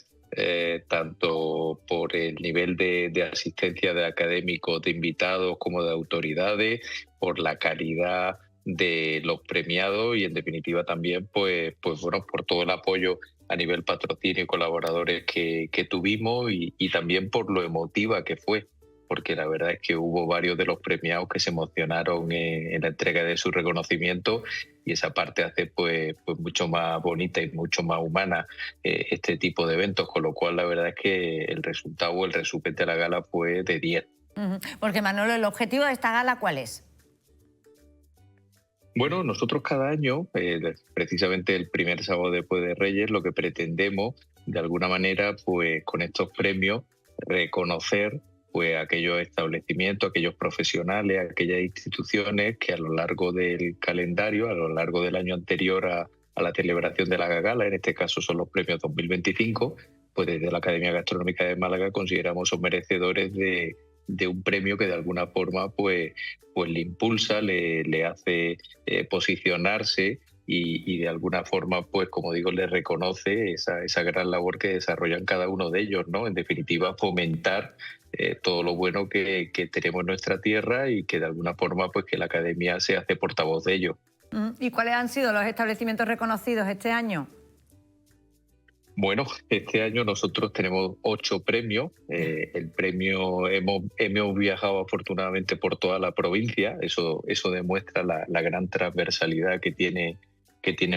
Tanto por el nivel de asistencia de académicos, de invitados como de autoridades, por la calidad de los premiados y en definitiva también pues bueno, por todo el apoyo a nivel patrocinio y colaboradores que tuvimos y también por lo emotiva que fue, porque la verdad es que hubo varios de los premiados que se emocionaron en la entrega de su reconocimiento, y esa parte hace pues mucho más bonita y mucho más humana este tipo de eventos, con lo cual la verdad es que el resultado o el resumen de la gala fue de 10. Porque, Manolo, ¿el objetivo de esta gala cuál es? Bueno, nosotros cada año, precisamente el primer sábado después de Reyes, lo que pretendemos de alguna manera, pues con estos premios, reconocer pues aquellos establecimientos, aquellos profesionales, aquellas instituciones que a lo largo del calendario, a lo largo del año anterior a la celebración de la gala, en este caso son los premios 2025, pues desde la Academia Gastronómica de Málaga consideramos son merecedores de un premio que de alguna forma pues le impulsa, le hace posicionarse y de alguna forma, pues como digo, le reconoce esa gran labor que desarrollan cada uno de ellos, ¿no? En definitiva, fomentar todo lo bueno que tenemos en nuestra tierra y que de alguna forma pues que la Academia se hace portavoz de ello. ¿Y cuáles han sido los establecimientos reconocidos este año? Bueno, este año nosotros tenemos 8 premios. El premio hemos viajado afortunadamente por toda la provincia. Eso demuestra la gran transversalidad que tiene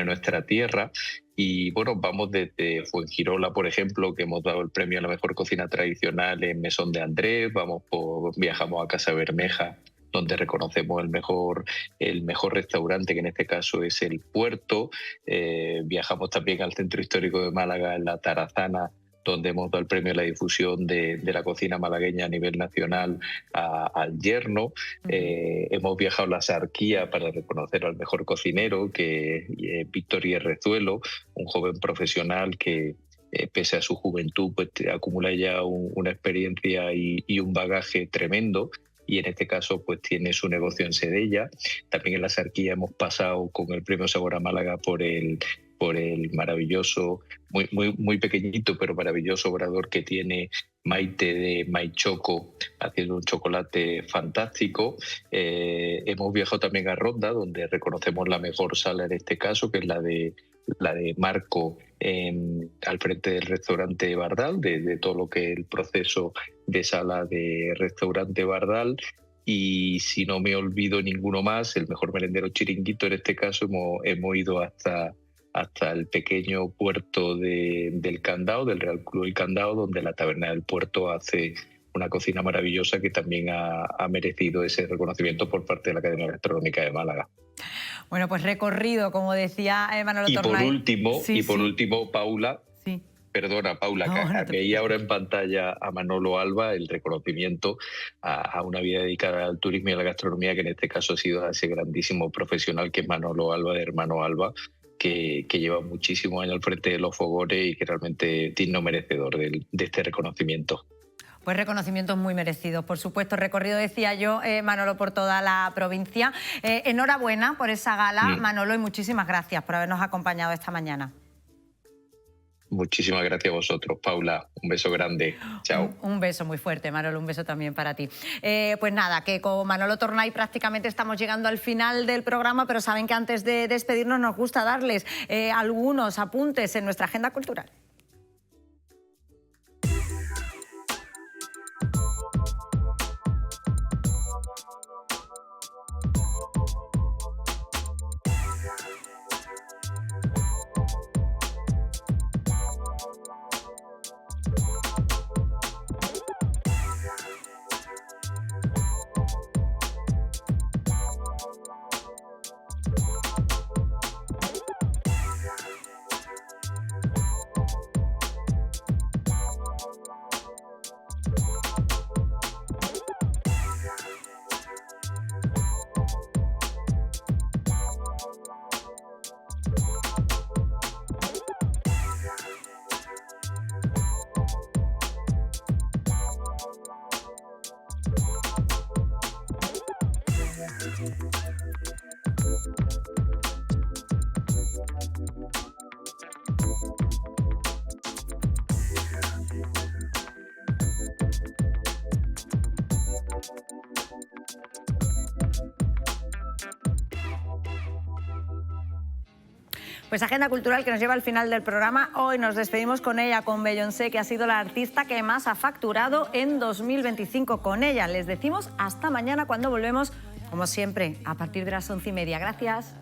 nuestra tierra. Y bueno, vamos desde Fuengirola, por ejemplo, que hemos dado el premio a la mejor cocina tradicional en Mesón de Andrés. Viajamos a Casa Bermeja, donde reconocemos el mejor restaurante, que en este caso es El Puerto. Viajamos también al Centro Histórico de Málaga, en La Tarazana, donde hemos dado el premio a la difusión de la cocina malagueña a nivel nacional al Yerno. Hemos viajado a la Sarquía para reconocer al mejor cocinero, que es Víctor Hierrezuelo, un joven profesional que, pese a su juventud, pues acumula ya una experiencia y un bagaje tremendo. Y en este caso pues tiene su negocio en Sedella. También en la Sarquía hemos pasado con el premio Sabor a Málaga por el maravilloso, muy pequeñito pero maravilloso obrador que tiene Maite de Maichoco, haciendo un chocolate fantástico. Hemos viajado también a Ronda, donde reconocemos la mejor sala en este caso, que es la la de Marco al frente del restaurante Bardal, de todo lo que es el proceso de sala de restaurante Bardal. Y si no me olvido ninguno más, el mejor merendero Chiringuito, en este caso hemos ido hasta el pequeño puerto del Candao, del Real Club del Candao, donde la Taberna del Puerto hace una cocina maravillosa que también ha merecido ese reconocimiento por parte de la Academia Gastronómica de Málaga. Bueno, pues recorrido, como decía Manolo Tornay. Por último, Paula, sí. Perdona, Paula, que veía ahora en pantalla a Manolo Alba el reconocimiento a una vida dedicada al turismo y a la gastronomía, que en este caso ha sido a ese grandísimo profesional que es Manolo Alba, de Hermano Alba, que lleva muchísimos años al frente de los fogones y que realmente es digno merecedor de este reconocimiento. Pues reconocimientos muy merecidos, por supuesto. Recorrido, decía yo, Manolo, por toda la provincia. Enhorabuena por esa gala, Manolo, y muchísimas gracias por habernos acompañado esta mañana. Muchísimas gracias a vosotros, Paula. Un beso grande. Chao. Un beso muy fuerte, Manolo. Un beso también para ti. Pues nada, que con Manolo Tornay prácticamente estamos llegando al final del programa, pero saben que antes de despedirnos nos gusta darles algunos apuntes en nuestra agenda cultural. Pues agenda cultural que nos lleva al final del programa. Hoy nos despedimos con ella, con Beyoncé, que ha sido la artista que más ha facturado en 2025. Con ella les decimos hasta mañana, cuando volvemos, como siempre, a partir de las 11:30. Gracias.